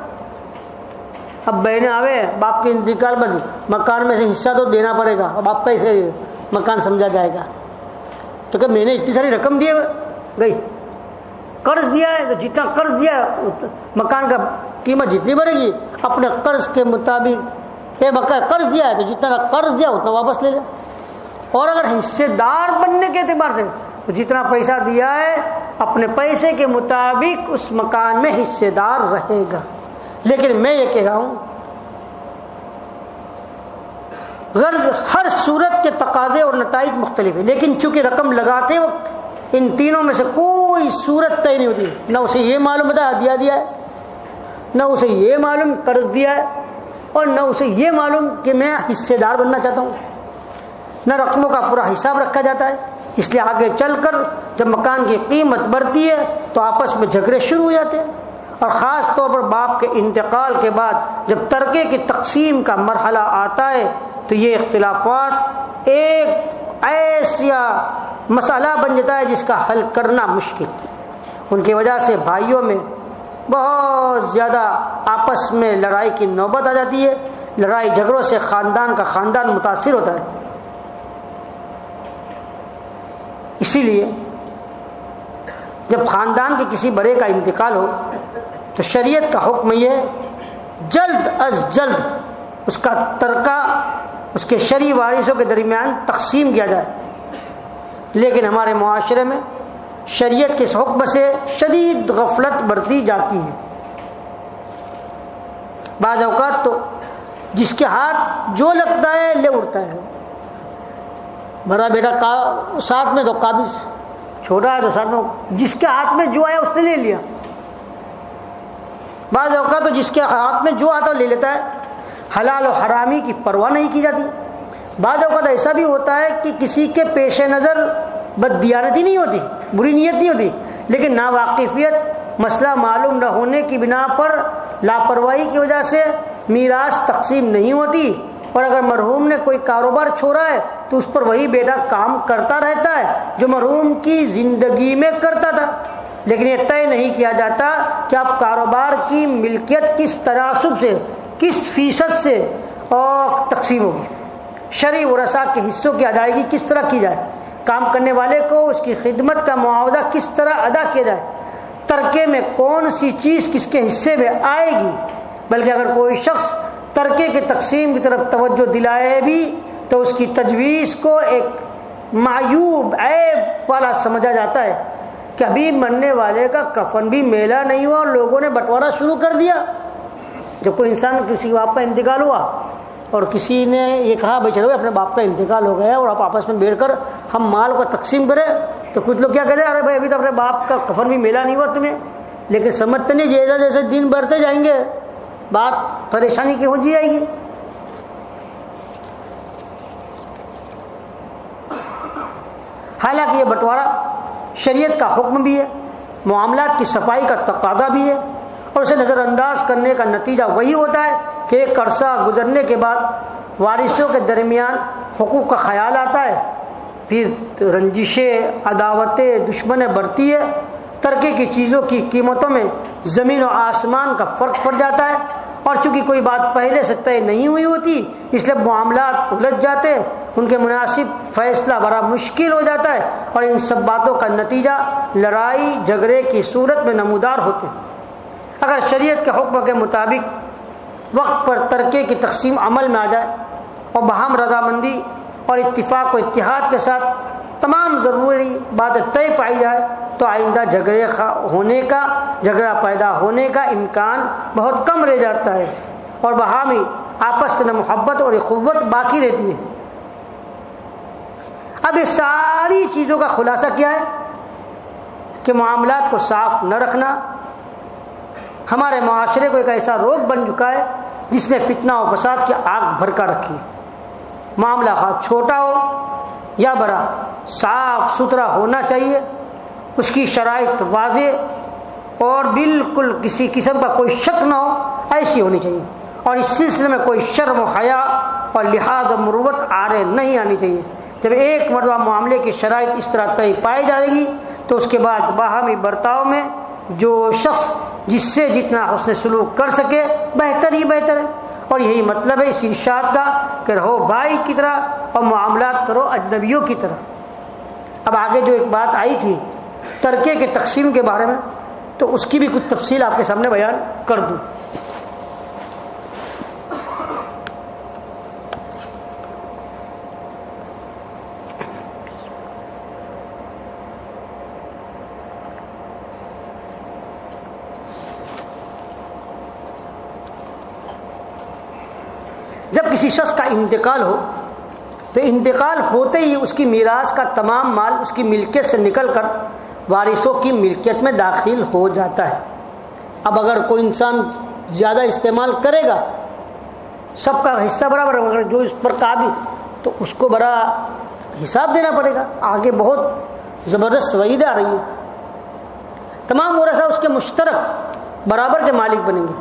S1: اب بہنیں آوے باپ کے انتقال پر مکان میں سے حصہ تو دینا پڑے گا، اب آپ کا اسے مکان سمجھا جائے گا، تو کہ میں نے اتنی ساری رقم دی گئی، قرض دیا ہے تو جتنا قرض دیا ہے مکان کا قیمت جتنی بڑھے گی اپنے قرض کے مطابق، قرض دیا ہے تو جتنا قرض دیا اتنا واپس لے لے، اور اگر حصے دار بننے کے اعتبار سے تو جتنا پیسہ دیا ہے اپنے پیسے کے مطابق اس مکان میں حصے دار رہے گا۔ لیکن میں یہ کہہ رہا ہوں غرض ہر صورت کے تقاضے اور نتائج مختلف ہیں، لیکن چونکہ رقم لگاتے وقت ان تینوں میں سے کوئی صورت طے نہیں ہوتی، نہ اسے یہ معلوم ہوتا ہے ہدیہ دیا ہے، نہ اسے یہ معلوم قرض دیا ہے، اور نہ اسے یہ معلوم کہ میں حصے دار بننا چاہتا ہوں، نہ رقموں کا پورا حساب رکھا جاتا ہے۔ اس لیے آگے چل کر جب مکان کی قیمت بڑھتی ہے تو آپس میں جھگڑے شروع ہو جاتے ہیں، اور خاص طور پر باپ کے انتقال کے بعد جب ترکے کی تقسیم کا مرحلہ آتا ہے تو یہ اختلافات ایک ایسا مسئلہ بن جاتا ہے جس کا حل کرنا مشکل۔ ان کی وجہ سے بھائیوں میں بہت زیادہ آپس میں لڑائی کی نوبت آ جاتی ہے، لڑائی جھگڑوں سے خاندان کا خاندان متاثر ہوتا ہے۔ اسی لیے جب خاندان کے کسی بڑے کا انتقال ہو تو شریعت کا حکم یہ ہے جلد از جلد اس کا ترکہ اس کے شرعی وارثوں کے درمیان تقسیم کیا جائے، لیکن ہمارے معاشرے میں شریعت کے اس حکم سے شدید غفلت برتی جاتی ہے۔ بعض اوقات تو جس کے ہاتھ جو لگتا ہے لے اڑتا ہے، بڑا بیٹا ساتھ میں تو قابض، چھوٹا ہے تو ساتھ میں، جس کے ہاتھ میں جو آیا اس نے لے لیا۔ بعض اوقات تو جس کے ہاتھ میں جو آتا ہے لے لیتا ہے، حلال و حرامی کی پرواہ نہیں کی جاتی۔ بعض اوقات ایسا بھی ہوتا ہے کہ کسی کے پیش نظر بددیانتی نہیں ہوتی، بری نیت نہیں ہوتی، لیکن ناواقفیت، مسئلہ معلوم نہ ہونے کی بنا پر لاپرواہی کی وجہ سے میراث تقسیم نہیں ہوتی، اور اگر مرحوم نے کوئی کاروبار چھوڑا ہے تو اس پر وہی بیٹا کام کرتا رہتا ہے جو مرحوم کی زندگی میں کرتا تھا، لیکن یہ طے نہیں کیا جاتا کہ آپ کاروبار کی ملکیت کس تناسب سے، کس فیصد سے اور تقسیم ہوگی، شرعی ورثاء کے حصوں کی ادائیگی کس طرح کی جائے، کام کرنے والے کو اس کی خدمت کا معاوضہ کس طرح ادا کیا جائے، ترکے میں کون سی چیز کس کے حصے میں آئے گی۔ بلکہ اگر کوئی شخص ترکے کی تقسیم کی طرف توجہ دلائے بھی تو اس کی تجویز کو ایک معیوب عیب والا سمجھا جاتا ہے کہ ابھی مرنے والے کا کفن بھی میلا نہیں ہوا اور لوگوں نے بٹوارا شروع کر دیا۔ جب کوئی انسان کسی باپ کا انتقال ہوا اور کسی نے یہ کہا بھائی چلو اپنے باپ کا انتقال ہو گیا اور آپ آپس میں بیٹھ کر ہم مال کو تقسیم کریں، تو کچھ لوگ کیا کہتے ہیں، ارے بھائی ابھی تو اپنے باپ کا کفن بھی میلا نہیں ہوا تمہیں، لیکن سمجھتے نہیں جیسے جیسے دن بڑھتے جائیں گے بات پریشانی کی ہو جائے گی۔ حالانکہ یہ بٹوارا شریعت کا حکم بھی ہے، معاملات کی صفائی کا تقاضا بھی ہے، اور اسے نظر انداز کرنے کا نتیجہ وہی ہوتا ہے کہ ایک عرصہ گزرنے کے بعد وارثوں کے درمیان حقوق کا خیال آتا ہے، پھر رنجشیں، عداوتیں، دشمنیں بڑھتی ہے، ترکے کی چیزوں کی قیمتوں میں زمین و آسمان کا فرق پڑ جاتا ہے، اور چونکہ کوئی بات پہلے سے طے نہیں ہوئی ہوتی اس لیے معاملات الجھ جاتے ہیں، ان کے مناسب فیصلہ بڑا مشکل ہو جاتا ہے، اور ان سب باتوں کا نتیجہ لڑائی جھگڑے کی صورت میں نمودار ہوتے ہیں۔ اگر شریعت کے حکم کے مطابق وقت پر ترکے کی تقسیم عمل میں آ جائے اور باہم رضامندی اور اتفاق و اتحاد کے ساتھ تمام ضروری باتیں طے پائی جائے تو آئندہ جھگڑا پیدا ہونے کا امکان بہت کم رہ جاتا ہے اور باہمی آپس کے اندر محبت اور اخوت باقی رہتی ہے۔ اب یہ ساری چیزوں کا خلاصہ کیا ہے کہ معاملات کو صاف نہ رکھنا ہمارے معاشرے کو ایک ایسا روگ بن چکا ہے جس نے فتنہ و فساد کی آگ بھڑکا رکھی ہے۔ معاملہ خواہ چھوٹا ہو یا بڑا صاف ستھرا ہونا چاہیے، اس کی شرائط واضح اور بالکل کسی قسم کا کوئی شک نہ ہو ایسی ہونی چاہیے، اور اس سلسلے میں کوئی شرم و حیا اور لحاظ و مروت آڑے نہیں آنی چاہیے۔ جب ایک مرتبہ معاملے کی شرائط اس طرح طے پائی جائے گی تو اس کے بعد باہمی برتاؤ میں جو شخص جس سے جتنا حسن سلوک کر سکے بہتر ہی بہتر ہے، اور یہی مطلب ہے اس ارشاد کا کہ رہو بھائی کی طرح اور معاملات کرو اجنبیوں کی طرح۔ اب آگے جو ایک بات آئی تھی ترکے کے تقسیم کے بارے میں، تو اس کی بھی کچھ تفصیل آپ کے سامنے بیان کر دوں۔ جب کسی شخص کا انتقال ہو تو انتقال ہوتے ہی اس کی میراث کا تمام مال اس کی ملکیت سے نکل کر وارثوں کی ملکیت میں داخل ہو جاتا ہے۔ اب اگر کوئی انسان زیادہ استعمال کرے گا سب کا حصہ برابر ہے، جو اس پر قابل تو اس کو بڑا حساب دینا پڑے گا۔ آگے بہت زبردست وعید آ رہی ہے، تمام ورثہ اس کے مشترک برابر کے مالک بنیں گے،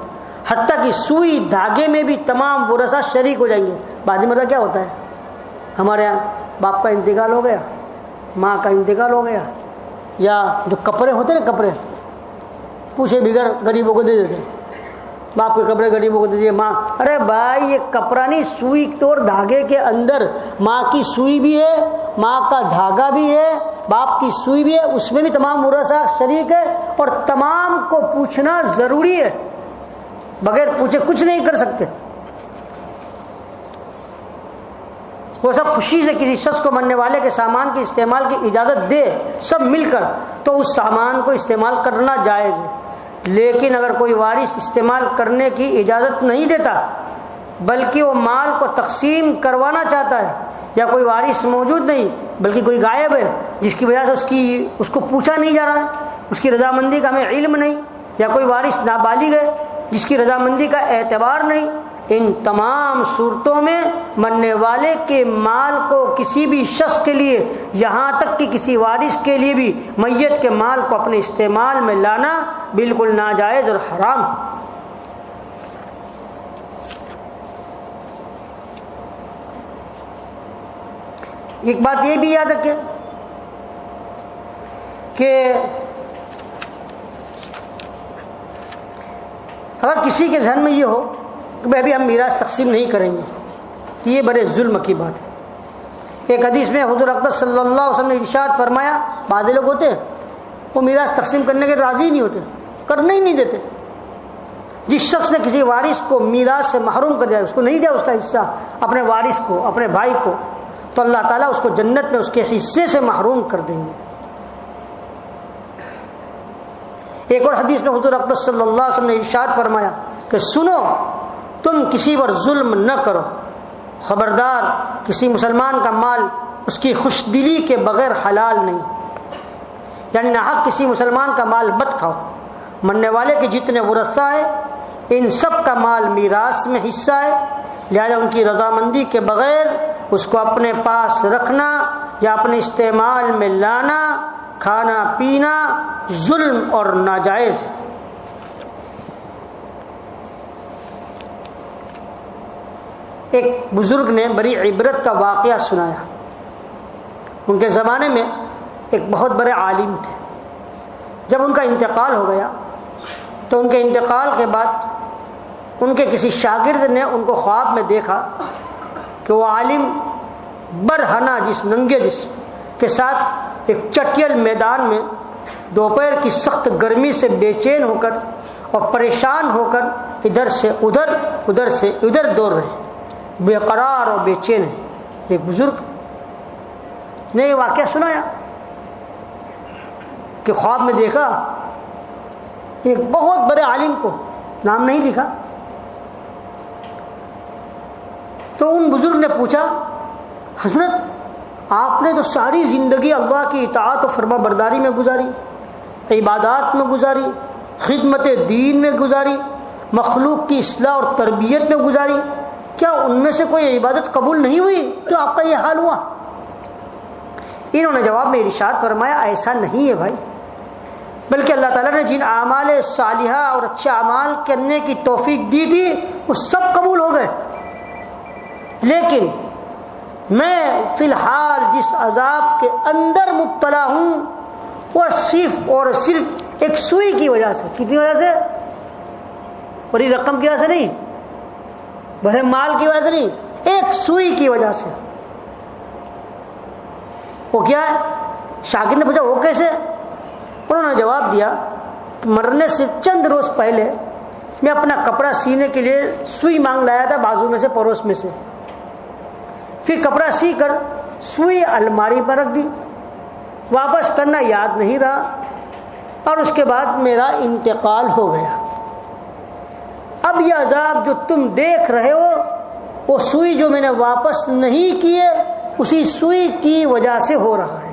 S1: حتیٰ کہ سوئی دھاگے میں بھی تمام ورثہ شریک ہو جائیں گے۔ بعض مرتبہ کیا ہوتا ہے، ہمارے یہاں باپ کا انتقال ہو گیا، ماں کا انتقال ہو گیا، یا جو کپڑے ہوتے نا کپڑے پوچھے بغیر غریبوں کو دے دیتے، باپ کے کپڑے غریبوں کو دے دیے، ماں ارے بھائی یہ کپڑا نہیں، سوئی توڑ دھاگے کے اندر ماں کی سوئی بھی ہے، ماں کا دھاگا بھی ہے، باپ کی سوئی بھی ہے، اس میں بھی تمام ورثہ شریک ہے، اور تمام کو پوچھنا ضروری ہے، بغیر پوچھے کچھ نہیں کر سکتے۔ وہ سب خوشی سے کسی شخص کو مرنے والے کے سامان کے استعمال کی اجازت دے سب مل کر تو اس سامان کو استعمال کرنا جائز ہے، لیکن اگر کوئی وارث استعمال کرنے کی اجازت نہیں دیتا بلکہ وہ مال کو تقسیم کروانا چاہتا ہے، یا کوئی وارث موجود نہیں بلکہ کوئی غائب ہے جس کی وجہ سے اس کو پوچھا نہیں جا رہا ہے، اس کی رضامندی کا ہمیں علم نہیں، یا کوئی وارث نابالغ ہے جس کی رضامندی کا اعتبار نہیں، ان تمام صورتوں میں مرنے والے کے مال کو کسی بھی شخص کے لیے یہاں تک کہ کسی وارث کے لیے بھی میت کے مال کو اپنے استعمال میں لانا بالکل ناجائز اور حرام۔ ایک بات یہ بھی یاد رکھیں کہ اگر کسی کے ذہن میں یہ ہو کہ ابھی ہم میراث تقسیم نہیں کریں گے، یہ بڑے ظلم کی بات ہے۔ ایک حدیث میں حضور اقدس صلی اللہ علیہ وسلم نے ارشاد فرمایا، بعض لوگ ہوتے ہیں وہ میراث تقسیم کرنے کے راضی نہیں ہوتے، کرنے ہی نہیں دیتے۔ جس شخص نے کسی وارث کو میراث سے محروم کر دیا، اس کو نہیں دیا اس کا حصہ، اپنے وارث کو، اپنے بھائی کو، تو اللہ تعالیٰ اس کو جنت میں اس کے حصے سے محروم کر دیں گے۔ ایک اور حدیث میں حضور اقدس صلی اللہ علیہ وسلم نے ارشاد فرمایا کہ سنو، تم کسی پر ظلم نہ کرو، خبردار کسی مسلمان کا مال اس کی خوش دلی کے بغیر حلال نہیں، یعنی ناحق کسی مسلمان کا مال مت کھاؤ۔ مرنے والے کے جتنے ورثہ ہیں ان سب کا مال میراث میں حصہ ہے، لہذا ان کی رضامندی کے بغیر اس کو اپنے پاس رکھنا یا اپنے استعمال میں لانا، کھانا پینا ظلم اور ناجائز ہے۔ ایک بزرگ نے بڑی عبرت کا واقعہ سنایا۔ ان کے زمانے میں ایک بہت بڑے عالم تھے، جب ان کا انتقال ہو گیا تو ان کے انتقال کے بعد ان کے کسی شاگرد نے ان کو خواب میں دیکھا کہ وہ عالم برہنہ جسم، ننگے جسم کے ساتھ ایک چٹیل میدان میں دوپہر کی سخت گرمی سے بے چین ہو کر اور پریشان ہو کر ادھر سے ادھر ادھر سے ادھر دوڑ رہے ہیں، بے قرار اور بے چین ہیں۔ ایک بزرگ نے یہ واقعہ سنایا کہ خواب میں دیکھا ایک بہت بڑے عالم کو، نام نہیں لکھا، تو ان بزرگ نے پوچھا حضرت آپ نے تو ساری زندگی اللہ کی اطاعت و فرما برداری میں گزاری، عبادات میں گزاری، خدمت دین میں گزاری، مخلوق کی اصلاح اور تربیت میں گزاری، کیا ان میں سے کوئی عبادت قبول نہیں ہوئی تو آپ کا یہ حال ہوا؟ انہوں نے جواب میں ارشاد فرمایا ایسا نہیں ہے بھائی، بلکہ اللہ تعالیٰ نے جن اعمال صالحہ اور اچھے اعمال کرنے کی توفیق دی تھی وہ سب قبول ہو گئے، لیکن میں فی الحال جس عذاب کے اندر مبتلا ہوں وہ صرف اور صرف ایک سوئی کی وجہ سے، کتنی وجہ سے؟ بڑی رقم کی وجہ سے نہیں، بڑے مال کی وجہ سے نہیں، ایک سوئی کی وجہ سے۔ وہ کیا ہے؟ شاگرد نے پوچھا وہ کیسے؟ انہوں نے جواب دیا کہ مرنے سے چند روز پہلے میں اپنا کپڑا سینے کے لیے سوئی مانگ لایا تھا بازو میں سے، پڑوس میں سے، پھر کپڑا سی کر سوئی الماری پر رکھ دی، واپس کرنا یاد نہیں رہا، اور اس کے بعد میرا انتقال ہو گیا۔ اب یہ عذاب جو تم دیکھ رہے ہو وہ سوئی جو میں نے واپس نہیں کیے اسی سوئی کی وجہ سے ہو رہا ہے۔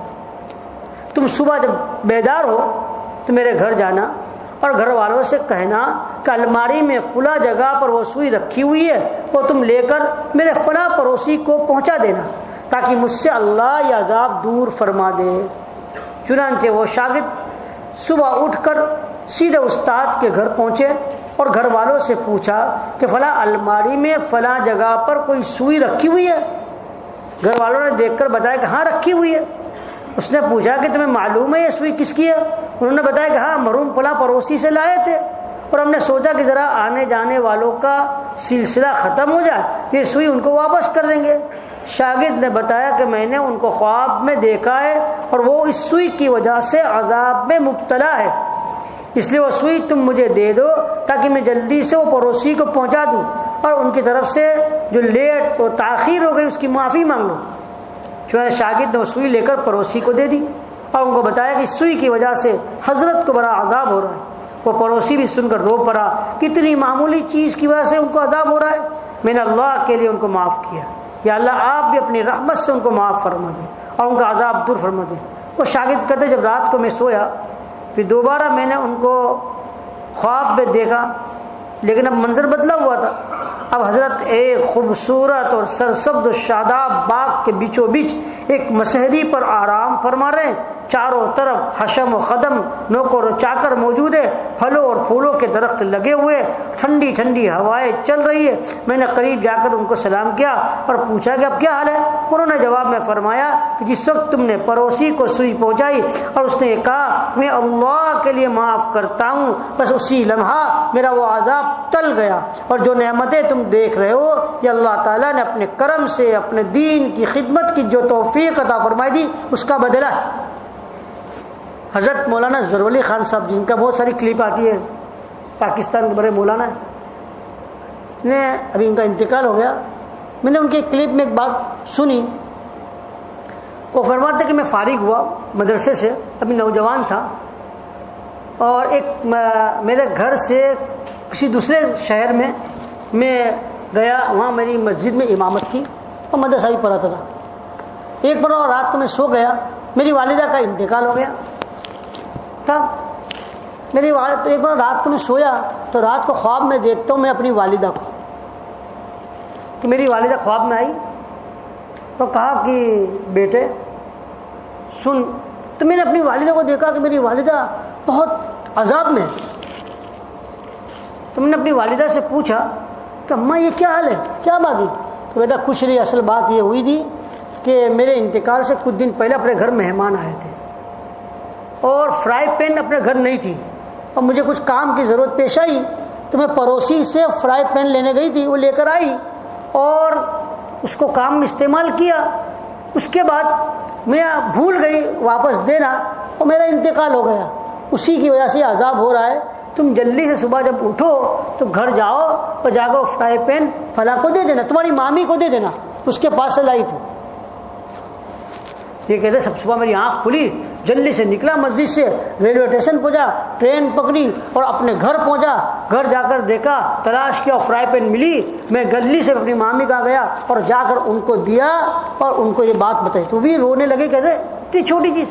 S1: تم صبح جب بیدار ہو تو میرے گھر جانا اور گھر والوں سے کہنا کہ الماری میں فلاں جگہ پر وہ سوئی رکھی ہوئی ہے، وہ تم لے کر میرے فلاں پڑوسی کو پہنچا دینا تاکہ مجھ سے اللہ یہ عذاب دور فرما دے۔ چنانچہ وہ شاگرد صبح اٹھ کر سیدھے استاد کے گھر پہنچے اور گھر والوں سے پوچھا کہ فلاں الماری میں فلاں جگہ پر کوئی سوئی رکھی ہوئی ہے؟ گھر والوں نے دیکھ کر بتایا کہ ہاں رکھی ہوئی ہے۔ اس نے پوچھا کہ تمہیں معلوم ہے یہ سوئی کس کی ہے؟ انہوں نے بتایا کہ ہاں مرحوم فلاں پڑوسی سے لائے تھے، اور ہم نے سوچا کہ ذرا آنے جانے والوں کا سلسلہ ختم ہو جائے تو یہ سوئی ان کو واپس کر دیں گے۔ شاگرد نے بتایا کہ میں نے ان کو خواب میں دیکھا ہے اور وہ اس سوئی کی وجہ سے عذاب میں مبتلا ہے، اس لیے وہ سوئی تم مجھے دے دو تاکہ میں جلدی سے وہ پڑوسی کو پہنچا دوں اور ان کی طرف سے جو لیٹ اور تاخیر ہو گئی اس کی معافی مانگ لوں۔ چنانچہ شاگرد نے وہ سوئی لے کر پڑوسی کو دے دی اور ان کو بتایا کہ اس سوئی کی وجہ سے حضرت کو بڑا عذاب ہو رہا ہے۔ وہ پڑوسی بھی سن کر رو پڑا، کتنی معمولی چیز کی وجہ سے ان کو عذاب ہو رہا ہے، میں نے اللہ کے لیے ان کو معاف کیا، یا اللہ آپ بھی اپنی رحمت سے ان کو معاف فرما دیں اور ان کا عذاب دور فرما دیں۔ وہ شاگرد کہتے جب رات کو میں سویا پھر دوبارہ میں نے ان کو خواب میں دیکھا، لیکن اب منظر بدلا ہوا تھا۔ اب حضرت ایک خوبصورت اور سرسبز و شاداب باغ کے بیچوں بیچ ایک مسہری پر آرام فرما رہے ہیں، چاروں طرف حشم و خدم نوکر و چاکر موجود ہے، پھلوں اور پھولوں کے درخت لگے ہوئے، ٹھنڈی ٹھنڈی ہوائیں چل رہی ہے۔ میں نے قریب جا کر ان کو سلام کیا اور پوچھا کہ اب کیا حال ہے؟ انہوں نے جواب میں فرمایا کہ جس وقت تم نے پڑوسی کو سوئی پہنچائی اور اس نے کہا میں اللہ کے لیے معاف کرتا ہوں، بس اسی لمحہ میرا وہ عذاب ٹل گیا، اور جو نعمتیں تم دیکھ رہے ہو یہ اللہ تعالیٰ نے اپنے کرم سے اپنے دین کی خدمت کی جو توفیق عطا فرمائی دی اس کا بدلہ ہے۔ حضرت مولانا ظفر علی خان صاحب جن کا بہت ساری کلپ آتی ہے، پاکستان کے بڑے مولانا نے، ابھی ان کا انتقال ہو گیا، میں نے ان کی کلپ میں ایک بات سنی، وہ فرماتے کہ میں فارغ ہوا مدرسے سے، ابھی نوجوان تھا، اور ایک میرے گھر سے کسی دوسرے شہر میں گیا، وہاں میری مسجد میں امامت تھی اور مدرسہ بھی پڑھاتا تھا۔ ایک بار رات کو میں سو گیا، میری والدہ کا انتقال ہو گیا تھا۔ میری ایک بار رات کو میں سویا تو رات کو خواب میں دیکھتا ہوں میں اپنی والدہ کو، کہ میری والدہ خواب میں آئی تو کہا کہ بیٹے سن، تو میں نے اپنی والدہ کو دیکھا کہ میری والدہ بہت عذاب میں، تو میں نے اپنی والدہ سے پوچھا کہ اماں یہ کیا حال ہے، کیا بات ہے؟ تو بیٹا خوش رہی، اصل بات یہ ہوئی تھی کہ میرے انتقال سے کچھ دن پہلے اپنے گھر مہمان آئے تھے اور فرائی پین اپنے گھر نہیں تھی، اور مجھے کچھ کام کی ضرورت پیش آئی تو میں پڑوسی سے فرائی پین لینے گئی تھی، وہ لے کر آئی اور اس کو کام میں استعمال کیا، اس کے بعد میں بھول گئی واپس دینا اور میرا انتقال ہو گیا، اسی کی وجہ سے عذاب ہو رہا ہے۔ تم جلدی سے صبح جب اٹھو تو گھر جاؤ اور جا کر فرائی پین فلاں کو دے دینا، تمہاری مامی کو دے دینا، اس کے پاس سے لائی تھی۔ یہ کہتے سب صبح میری آنکھ کھلی، جلدی سے نکلا مسجد سے، ریلوے اسٹیشن پہنچا، ٹرین پکڑی اور اپنے گھر پہنچا۔ گھر جا کر دیکھا، تلاش کیا، فرائی پین ملی، میں جلدی سے اپنی مامی کا گیا اور جا کر ان کو دیا اور ان کو یہ بات بتائی، تو بھی رونے لگے، کہتے اتنی چھوٹی چیز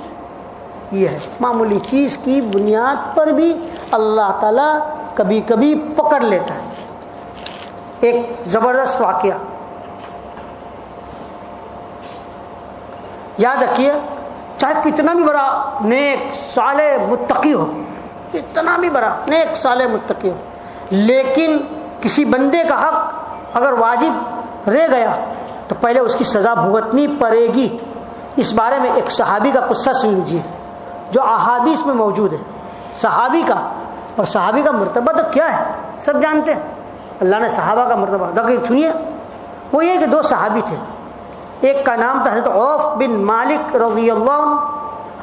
S1: یہ ہے۔ معمولی چیز کی بنیاد پر بھی اللہ تعالیٰ کبھی کبھی پکڑ لیتا ہے۔ ایک زبردست واقعہ یاد رکھیے، چاہے کتنا بھی بڑا نیک صالح متقی ہو، کتنا بھی بڑا نیک صالح متقی ہو، لیکن کسی بندے کا حق اگر واجب رہ گیا تو پہلے اس کی سزا بھگتنی پڑے گی۔ اس بارے میں ایک صحابی کا قصہ سن لیجیے جو احادیث میں موجود ہے۔ صحابی کا، اور صحابی کا مرتبہ تو کیا ہے سب جانتے ہیں، اللہ نے صحابہ کا مرتبہ سنیے۔ وہ یہ کہ دو صحابی تھے، ایک کا نام تھا حضرت عوف بن مالک رضی اللہ عنہ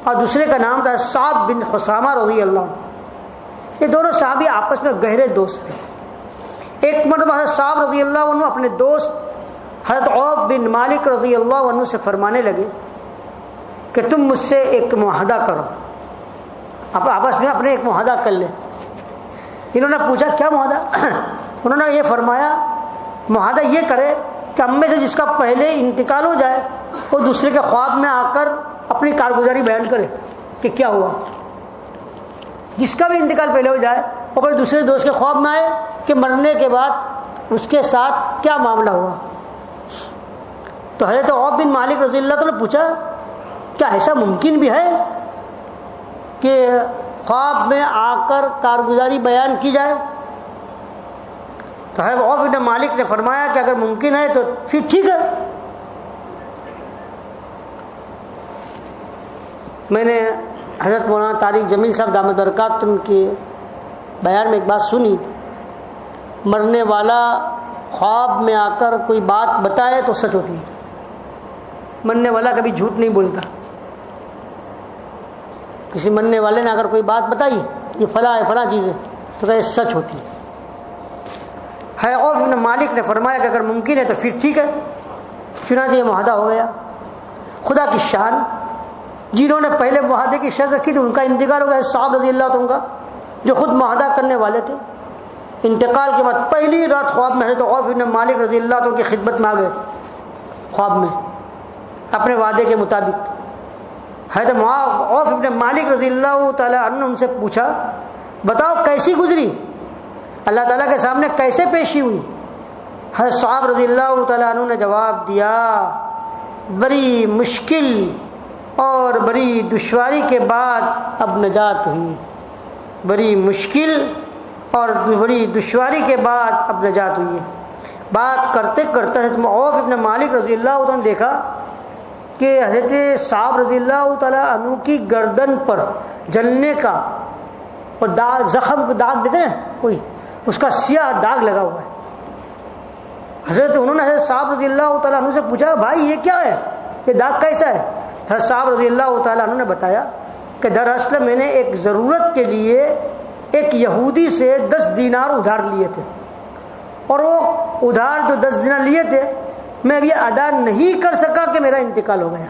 S1: اور دوسرے کا نام تھا صعب بن حسامہ رضی اللہ عنہ۔ یہ دونوں صحابی آپس میں گہرے دوست تھے۔ ایک مرتبہ حضرت صعب رضی اللہ عنہ اپنے دوست حضرت عوف بن مالک رضی اللہ عنہ سے فرمانے لگے کہ تم مجھ سے ایک معاہدہ کرو، آپ آپس میں اپنے ایک معاہدہ کر لیں۔ انہوں نے پوچھا کیا معاہدہ؟ انہوں نے یہ فرمایا معاہدہ یہ کرے کہ ہم میں سے جس کا پہلے انتقال ہو جائے وہ دوسرے کے خواب میں آ کر اپنی کارگزاری بیان کرے کہ کیا ہوا۔ جس کا بھی انتقال پہلے ہو جائے وہ پھر دوسرے دوست کے خواب میں آئے کہ مرنے کے بعد اس کے ساتھ کیا معاملہ ہوا۔ تو حضرت عوف بن مالک رضی اللہ عنہ نے پوچھا کیا ایسا ممکن بھی ہے کہ خواب میں آ کر کارگزاری بیان کی جائے؟ تو حضرت عوف بن مالک نے فرمایا کہ اگر ممکن ہے تو پھر ٹھیک ہے۔ میں نے حضرت مولانا طارق جمیل صاحب دامت برکاتہ ان کے بیان میں ایک بات سنی، مرنے والا خواب میں آ کر کوئی بات بتائے تو سچ ہوتی ہے، مرنے والا کبھی جھوٹ نہیں بولتا۔ کسی مرنے والے نے اگر کوئی بات بتائی یہ فلاں ہے فلاں چیز ہے تو کہ سچ ہوتی ہے۔ عوف بن مالک نے فرمایا کہ اگر ممکن ہے تو پھر ٹھیک ہے۔ چنانچہ یہ معاہدہ ہو گیا۔ خدا کی شان، جنہوں نے پہلے معاہدے کی شرط رکھی تھی ان کا انتقال ہو گیا، صاحب رضی اللہ عنہ کا جو خود معاہدہ کرنے والے تھے۔ انتقال کے بعد پہلی رات خواب میں حضرت عوف بن مالک رضی اللہ عنہ کی خدمت میں آ گئے، خواب میں اپنے وعدے کے مطابق۔ حضرت عوف بن مالک رضی اللہ تعالی عنہ نے ان سے پوچھا بتاؤ کیسی گزری، اللہ تعالیٰ کے سامنے کیسے پیشی ہوئی؟ حضرت صاحب رضی اللہ تعالیٰ عنہ نے جواب دیا بڑی مشکل اور بڑی دشواری کے بعد اب نجات ہوئی، بڑی مشکل اور بڑی دشواری کے بعد اب نجات ہوئی ہے۔ بات کرتے کرتے حضرت عوف بن مالک رضی اللہ عنہ نے دیکھا کہ حضرت صاحب رضی اللہ تعالیٰ عنہ کی گردن پر جلنے کا اور داغ، زخم کو داغ دیتے ہیں کوئی، اس کا سیاہ داغ لگا ہوا ہے۔ انہوں نے حضرت صاحب رضی اللہ تعالیٰ عنہ سے پوچھا بھائی یہ کیا ہے، یہ داغ کیسا ہے؟ حضرت صاحب رضی اللہ تعالیٰ عنہ نے بتایا کہ دراصل میں نے ایک ضرورت کے لیے ایک یہودی سے 10 دینار ادھار لیے تھے، اور وہ ادھار جو 10 دینار لیے تھے میں ابھی ادا نہیں کر سکا کہ میرا انتقال ہو گیا،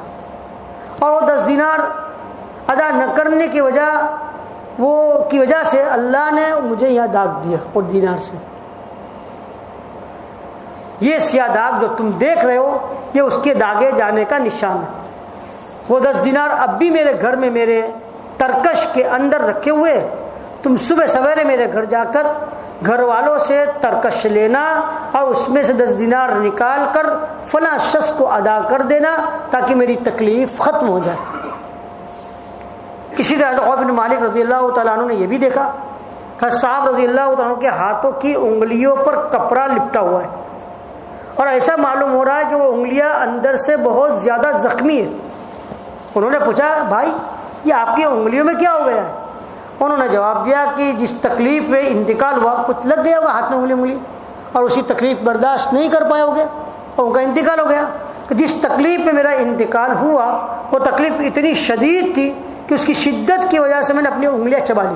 S1: اور وہ 10 دینار ادا نہ کرنے کی وجہ سے اللہ نے مجھے یہاں داغ دیا اور دینار سے۔ یہ سیاہ داغ جو تم دیکھ رہے ہو یہ اس کے داغے جانے کا نشان ہے۔ وہ 10 دینار اب بھی میرے گھر میں میرے ترکش کے اندر رکھے ہوئے، تم صبح سویرے میرے گھر جا کر گھر والوں سے ترکش لینا اور اس میں سے 10 دینار نکال کر فلاں شخص کو ادا کر دینا تاکہ میری تکلیف ختم ہو جائے۔ اسی طرح عوف بن مالک رضی اللہ تعالیٰ عنہ نے یہ بھی دیکھا کہ صاحب رضی اللہ تعالیٰ عنہ کے ہاتھوں کی انگلیوں پر کپڑا لپٹا ہوا ہے، اور ایسا معلوم ہو رہا ہے کہ وہ انگلیاں اندر سے بہت زیادہ زخمی ہیں۔ انہوں نے پوچھا بھائی یہ آپ کی انگلیوں میں کیا ہو گیا ہے؟ انہوں نے جواب دیا کہ جس تکلیف میں انتقال ہوا کچھ لگ گیا ہوگا ہاتھ میں انگلی، اور اسی تکلیف برداشت نہیں کر پائے ہوگے اور ان کا انتقال ہو گیا۔ کہ جس تکلیف میں میرا انتقال ہوا وہ تکلیف اتنی شدید تھی کہ اس کی شدت کی وجہ سے میں نے اپنی انگلیاں چبا لی،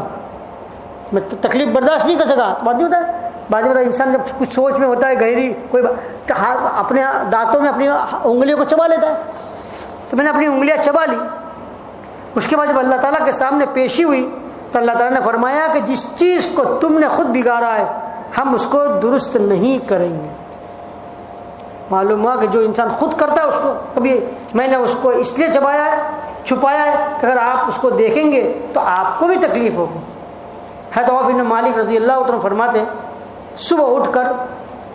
S1: میں تکلیف برداشت نہیں کر سکا. بات نہیں ہوتا ہے, بعد میں انسان جب کچھ سوچ میں ہوتا ہے گہری, کوئی اپنے دانتوں میں اپنی انگلیوں کو چبا لیتا ہے. تو میں نے اپنی انگلیاں چبا لی. اس کے بعد جب اللہ تعالیٰ کے سامنے پیشی ہوئی تو اللہ تعالیٰ نے فرمایا کہ جس چیز کو تم نے خود بگاڑا ہے ہم اس کو درست نہیں کریں گے. معلوم ہوا کہ جو انسان خود کرتا ہے اس کو کبھی میں نے اس کو اس لیے چبایا ہے, چھپایا ہے کہ اگر آپ اس کو دیکھیں گے تو آپ کو بھی تکلیف ہوگی. حضرت عوف بن مالک رضی اللہ عنہ فرماتے صبح اٹھ کر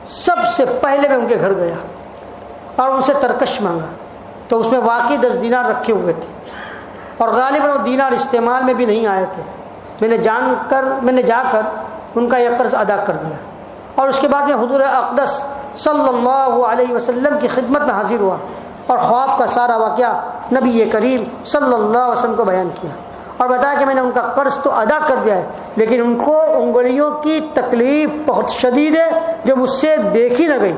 S1: سب سے پہلے میں ان کے گھر گیا اور ان سے ترکش مانگا. تو اس میں واقعی 10 دینار رکھے ہوئے تھے اور غالباً وہ دینار استعمال میں بھی نہیں آئے تھے. میں نے جا کر ان کا یہ قرض ادا کر دیا اور اس کے بعد میں حضور اقدس صلی اللہ علیہ وسلم کی خدمت میں حاضر ہوا اور خواب کا سارا واقعہ نبی کریم صلی اللہ علیہ وسلم کو بیان کیا اور بتایا کہ میں نے ان کا قرض تو ادا کر دیا ہے لیکن ان کو انگلیوں کی تکلیف بہت شدید ہے جو مجھ سے دیکھی نہ گئی.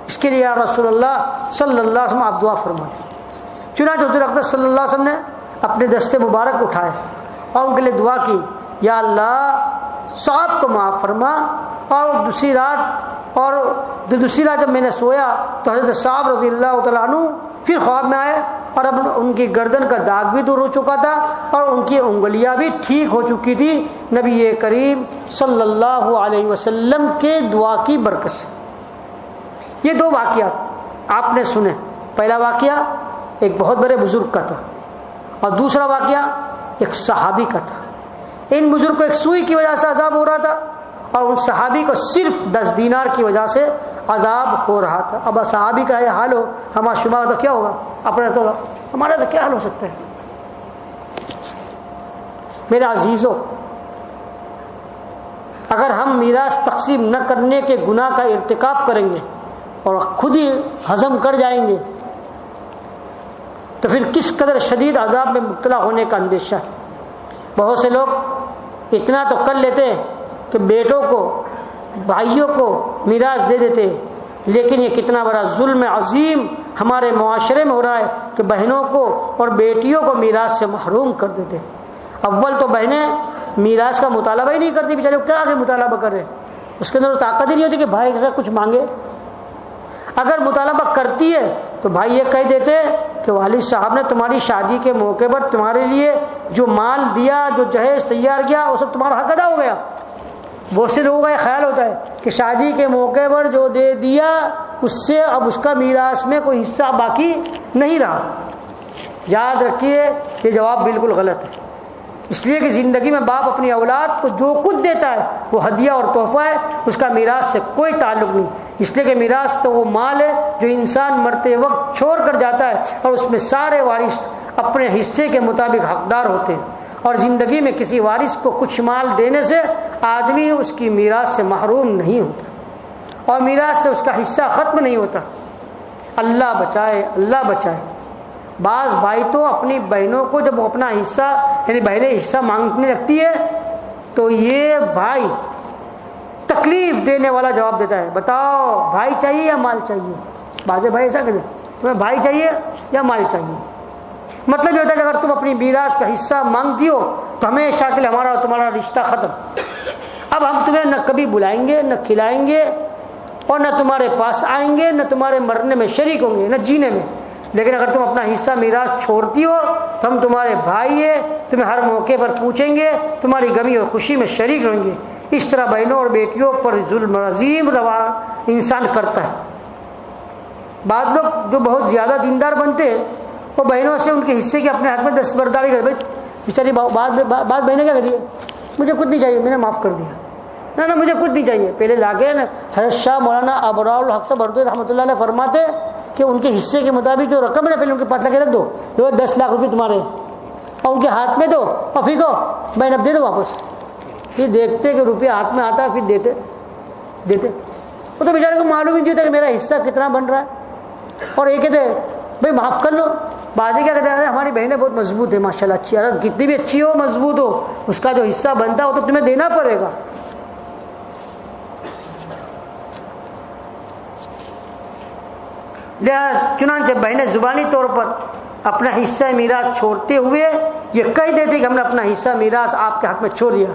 S1: اس کے لیے یا رسول اللہ صلی اللہ علیہ وسلم آپ دعا فرمائیں. چنانچہ حضور اقدس صلی اللہ علیہ وسلم نے اپنے دستے مبارک اٹھائے اور ان کے لیے دعا کی, یا اللہ صاحب کو معاف فرما. اور دوسری رات جب میں نے سویا تو حضرت صاحب رضی اللہ تعالیٰ عنہ پھر خواب میں آئے اور اب ان کی گردن کا داغ بھی دور ہو چکا تھا اور ان کی انگلیاں بھی ٹھیک ہو چکی تھی نبی کریم صلی اللہ علیہ وسلم کے دعا کی برکت سے. یہ 2 واقعات آپ نے سنے. پہلا واقعہ ایک بہت بڑے بزرگ کا تھا اور دوسرا واقعہ ایک صحابی کا تھا. ان بزرگ کو ایک سوئی کی وجہ سے عذاب ہو رہا تھا اور ان صحابی کو صرف 10 دینار کی وجہ سے عذاب ہو رہا تھا. اب صحابی کا یہ حال ہو ہمارا شمار تو کیا ہوگا, اپنا تو ہمارا تو کیا حال ہو سکتا ہے. میرے عزیزوں, اگر ہم میراث تقسیم نہ کرنے کے گناہ کا ارتکاب کریں گے اور خود ہی ہضم کر جائیں گے تو پھر کس قدر شدید عذاب میں مبتلا ہونے کا اندیشہ ہے. بہت سے لوگ اتنا تو کر لیتے کہ بیٹوں کو بھائیوں کو میراث دے دیتے, لیکن یہ کتنا بڑا ظلم عظیم ہمارے معاشرے میں ہو رہا ہے کہ بہنوں کو اور بیٹیوں کو میراث سے محروم کر دیتے. اول تو بہنیں میراث کا مطالبہ ہی نہیں کرتی, بیچارے کیا سے مطالبہ کر رہے, اس کے اندر طاقت ہی نہیں ہوتی کہ بھائی کا کچھ مانگے. اگر مطالبہ کرتی ہے تو بھائی یہ کہہ دیتے کہ والد صاحب نے تمہاری شادی کے موقع پر تمہارے لیے جو مال دیا, جو جہیز تیار کیا, وہ سب تمہارا حق ادا ہو گیا. بہت سے لوگوں کا یہ خیال ہوتا ہے کہ شادی کے موقع پر جو دے دیا اس سے اب اس کا میراث میں کوئی حصہ باقی نہیں رہا. یاد رکھیے یہ جواب بالکل غلط ہے. اس لیے کہ زندگی میں باپ اپنی اولاد کو جو کچھ دیتا ہے وہ ہدیہ اور تحفہ ہے, اس کا میراث سے کوئی تعلق نہیں. اس لیے کہ میراث تو وہ مال ہے جو انسان مرتے وقت چھوڑ کر جاتا ہے اور اس میں سارے وارث اپنے حصے کے مطابق حقدار ہوتے ہیں. اور زندگی میں کسی وارث کو کچھ مال دینے سے آدمی اس کی میراث سے محروم نہیں ہوتا اور میراث سے اس کا حصہ ختم نہیں ہوتا. اللہ بچائے, اللہ بچائے. بعض بھائی تو اپنی بہنوں کو جب وہ اپنا حصہ یعنی بہنیں حصہ مانگنے لگتی ہے تو یہ بھائی تکلیف دینے والا جواب دیتا ہے, بتاؤ بھائی چاہیے یا مال چاہیے. بعض بھائی ایسا کہتے ہیں تمہیں بھائی چاہیے یا مال چاہیے. مطلب یہ ہوتا ہے کہ اگر تم اپنی میراث کا حصہ مانگتی ہو تو ہمیشہ کے لیے ہمارا اور تمہارا رشتہ ختم. اب ہم تمہیں نہ کبھی بلائیں گے, نہ کھلائیں گے, اور نہ تمہارے پاس آئیں گے, نہ تمہارے مرنے میں شریک ہوں گے, نہ جینے میں. لیکن اگر تم اپنا حصہ میراث چھوڑتی ہو تو ہم تمہارے بھائی ہیں, تمہیں ہر موقع پر پوچھیں گے, تمہاری غمی اور خوشی میں شریک رہیں گے. اس طرح بہنوں اور بیٹیوں پر ظلم عظیم روا انسان کرتا ہے. بعض لوگ جو بہت زیادہ دیندار بنتے ہیں وہ بہنوں سے ان کے حصے کے اپنے حق میں دستبرداری کرتے. بیچاری بعض بہنیں کیا کہتی ہے, مجھے کچھ نہیں چاہیے, میں نے معاف کر دیا, نہ مجھے کچھ نہیں چاہیے. پہلے لاگے نا حضرت شاہ مولانا ابرار الحق صاحب بردوی رحمۃ اللہ علیہ فرماتے کہ ان کے حصے کے مطابق جو رقم ہے پہلے ان کے پاس لگے رکھ دو, 10 لاکھ روپے تمہارے, اور ان کے ہاتھ میں دو اور پھر کو میں اب دے دو واپس. پھر دیکھتے کہ روپیہ ہاتھ میں آتا, پھر دیتے. وہ تو بیچارے کو معلوم ہی نہیں ہوتا کہ میرا حصہ کتنا بن رہا ہے. اور یہ کہتے بھائی معاف کر لو. بعد کیا کہتے ہیں ہماری بہنیں بہت مضبوط ہے ماشاء اللہ, اچھی, اگر کتنی بھی اچھی ہو مضبوط ہو, اس کا جو حصہ بنتا ہو تو تمہیں دینا پڑے گا. چنانچہ بہنیں زبانی طور پر اپنا حصہ میراث چھوڑتے ہوئے یہ کہہ دیتے کہ ہم نے اپنا حصہ میراث آپ کے حق میں چھوڑ دیا,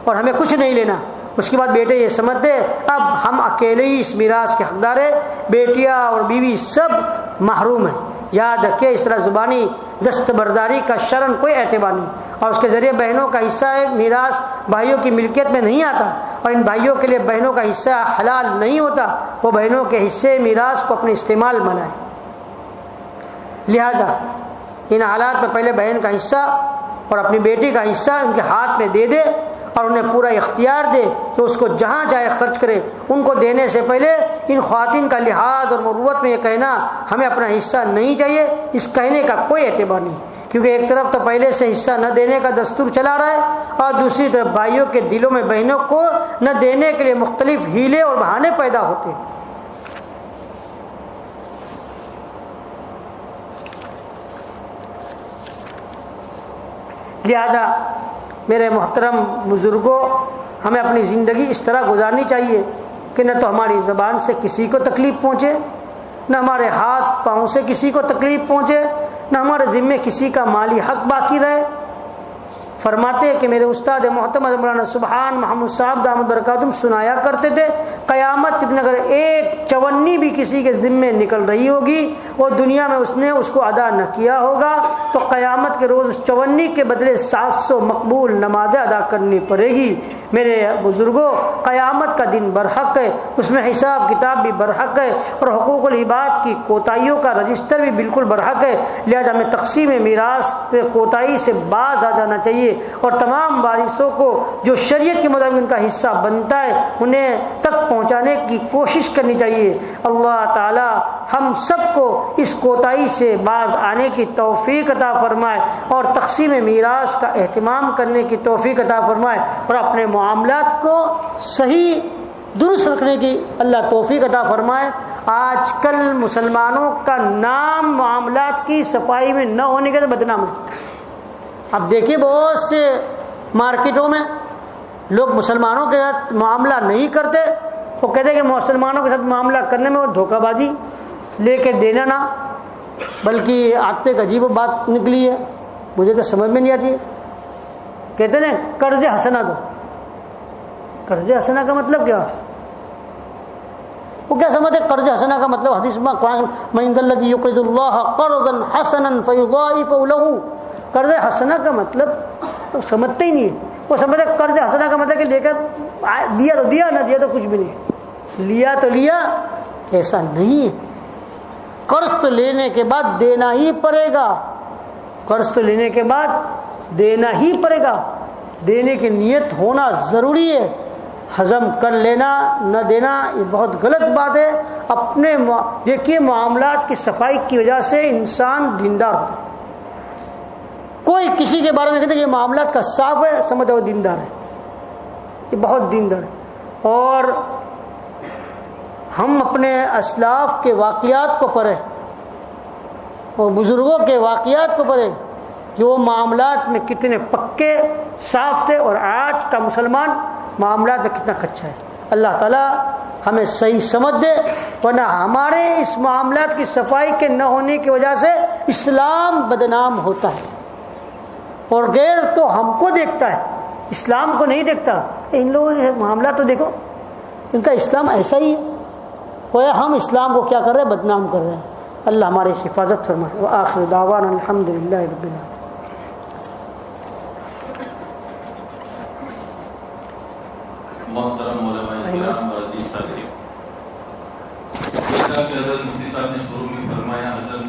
S1: اور ہمیں کچھ نہیں لینا۔ اس کے بعد بیٹے یہ سمجھتے اب ہم اکیلے ہی اس میراث کے حقدار ہیں، بیٹیاں اور بیوی سب محروم ہیں۔ یاد رکھیے اس طرح زبانی دستبرداری کا شرعاً کوئی اعتبار نہیں، اور اس کے ذریعے بہنوں کا حصہ ہے میراث بھائیوں کی ملکیت میں نہیں آتا، اور ان بھائیوں کے لیے بہنوں کا حصہ حلال نہیں ہوتا، وہ بہنوں کے حصے میراث کو اپنے استعمال میں لائیں۔ لہذا ان حالات میں پہلے بہن کا حصہ اور اپنی بیٹی کا حصہ ان کے ہاتھ میں دے دے اور انہیں پورا اختیار دے کہ اس کو جہاں چاہے خرچ کرے۔ ان کو دینے سے پہلے ان خواتین کا لحاظ اور مروت میں یہ کہنا ہمیں اپنا حصہ نہیں چاہیے، اس کہنے کا کوئی اعتبار نہیں، کیونکہ ایک طرف تو پہلے سے حصہ نہ دینے کا دستور چلا رہا ہے، اور دوسری طرف بھائیوں کے دلوں میں بہنوں کو نہ دینے کے لیے مختلف ہیلے اور بہانے پیدا ہوتے۔ لہذا میرے محترم بزرگوں، ہمیں اپنی زندگی اس طرح گزارنی چاہیے کہ نہ تو ہماری زبان سے کسی کو تکلیف پہنچے، نہ ہمارے ہاتھ پاؤں سے کسی کو تکلیف پہنچے، نہ ہمارے ذمے کسی کا مالی حق باقی رہے۔ فرماتے کہ میرے استاد محترم مولانا سبحان محمد صاحب دامت برکاتہم سنایا کرتے تھے، قیامت کے دن اگر ایک چونی بھی کسی کے ذمے نکل رہی ہوگی، وہ دنیا میں اس نے اس کو ادا نہ کیا ہوگا، تو قیامت کے روز اس چونی کے بدلے 700 مقبول نمازیں ادا کرنی پڑے گی۔ میرے بزرگوں، قیامت کا دن برحق ہے، اس میں حساب کتاب بھی برحق ہے، اور حقوق العباد کی کوتاہیوں کا رجسٹر بھی بالکل برحق ہے۔ لہذا ہمیں تقسیم میراث پہ کوتاہی سے باز آ جانا چاہیے، اور تمام وارثوں کو جو شریعت کے مطابق ان کا حصہ بنتا ہے انہیں تک پہنچانے کی کوشش کرنی چاہیے۔ اللہ تعالی ہم سب کو اس کوتاہی سے باز آنے کی توفیق عطا فرمائے، اور تقسیم میراث کا اہتمام کرنے کی توفیق عطا فرمائے، اور اپنے معاملات کو صحیح درست رکھنے کی اللہ توفیق عطا فرمائے۔ آج کل مسلمانوں کا نام معاملات کی صفائی میں نہ ہونے کے بدنام ہے۔ اب دیکھیے بہت سے مارکیٹوں میں لوگ مسلمانوں کے ساتھ معاملہ نہیں کرتے، وہ کہتے ہیں کہ مسلمانوں کے ساتھ معاملہ کرنے میں وہ دھوکہ بازی لے کے دینا نہ، بلکہ آج تک عجیب بات نکلی ہے، مجھے تو سمجھ میں نہیں آتی ہے۔ کہتے ہیں قرض حسنہ دو۔ قرض حسنہ کا مطلب کیا؟ وہ کیا سمجھتے قرض حسنہ کا مطلب حدیث میں قرآن من ذا الذی یقرض اللہ قرضا حسنا فیضاعفہ لہ، قرض حسنہ کا مطلب تو سمجھتے ہی نہیں ہے۔ وہ سمجھتے قرض حسنہ کا مطلب کہ لے کر دیا تو دیا، نہ دیا تو کچھ بھی نہیں، لیا تو لیا، ایسا نہیں ہے۔ قرض تو لینے کے بعد دینا ہی پڑے گا، قرض تو لینے کے بعد دینا ہی پڑے گا، دینے کی نیت ہونا ضروری ہے۔ ہضم کر لینا نہ دینا یہ بہت غلط بات ہے۔ اپنے دیکھیے معاملات کی صفائی کی وجہ سے انسان دیندار ہوتا ہے۔ کوئی کسی کے بارے میں کہتے ہیں یہ معاملات کا صاف ہے، سمجھو وہ دیندار ہے، یہ بہت دیندار ہے۔ اور ہم اپنے اسلاف کے واقعات کو پڑھیں اور بزرگوں کے واقعات کو پڑھیں کہ وہ معاملات میں کتنے پکے صاف تھے، اور آج کا مسلمان معاملات میں کتنا کچا ہے۔ اللہ تعالیٰ ہمیں صحیح سمجھ دے، ورنہ ہمارے اس معاملات کی صفائی کے نہ ہونے کی وجہ سے اسلام بدنام ہوتا ہے، اور غیر تو ہم کو دیکھتا ہے، اسلام کو نہیں دیکھتا۔ ان لوگوں کے معاملات تو دیکھو، ان کا اسلام ایسا ہی ہے، گویا ہم اسلام کو کیا کر رہے ہیں؟ بدنام کر رہے ہیں۔ اللہ ہماری حفاظت فرمائے۔ وآخر دعوانا الحمدللہ رب العالمین۔
S2: محترم علماء کرام اور عزیز ساتھی، جیسا کہ حضرت مفتی صاحب نے شروع میں فرمایا، حضرت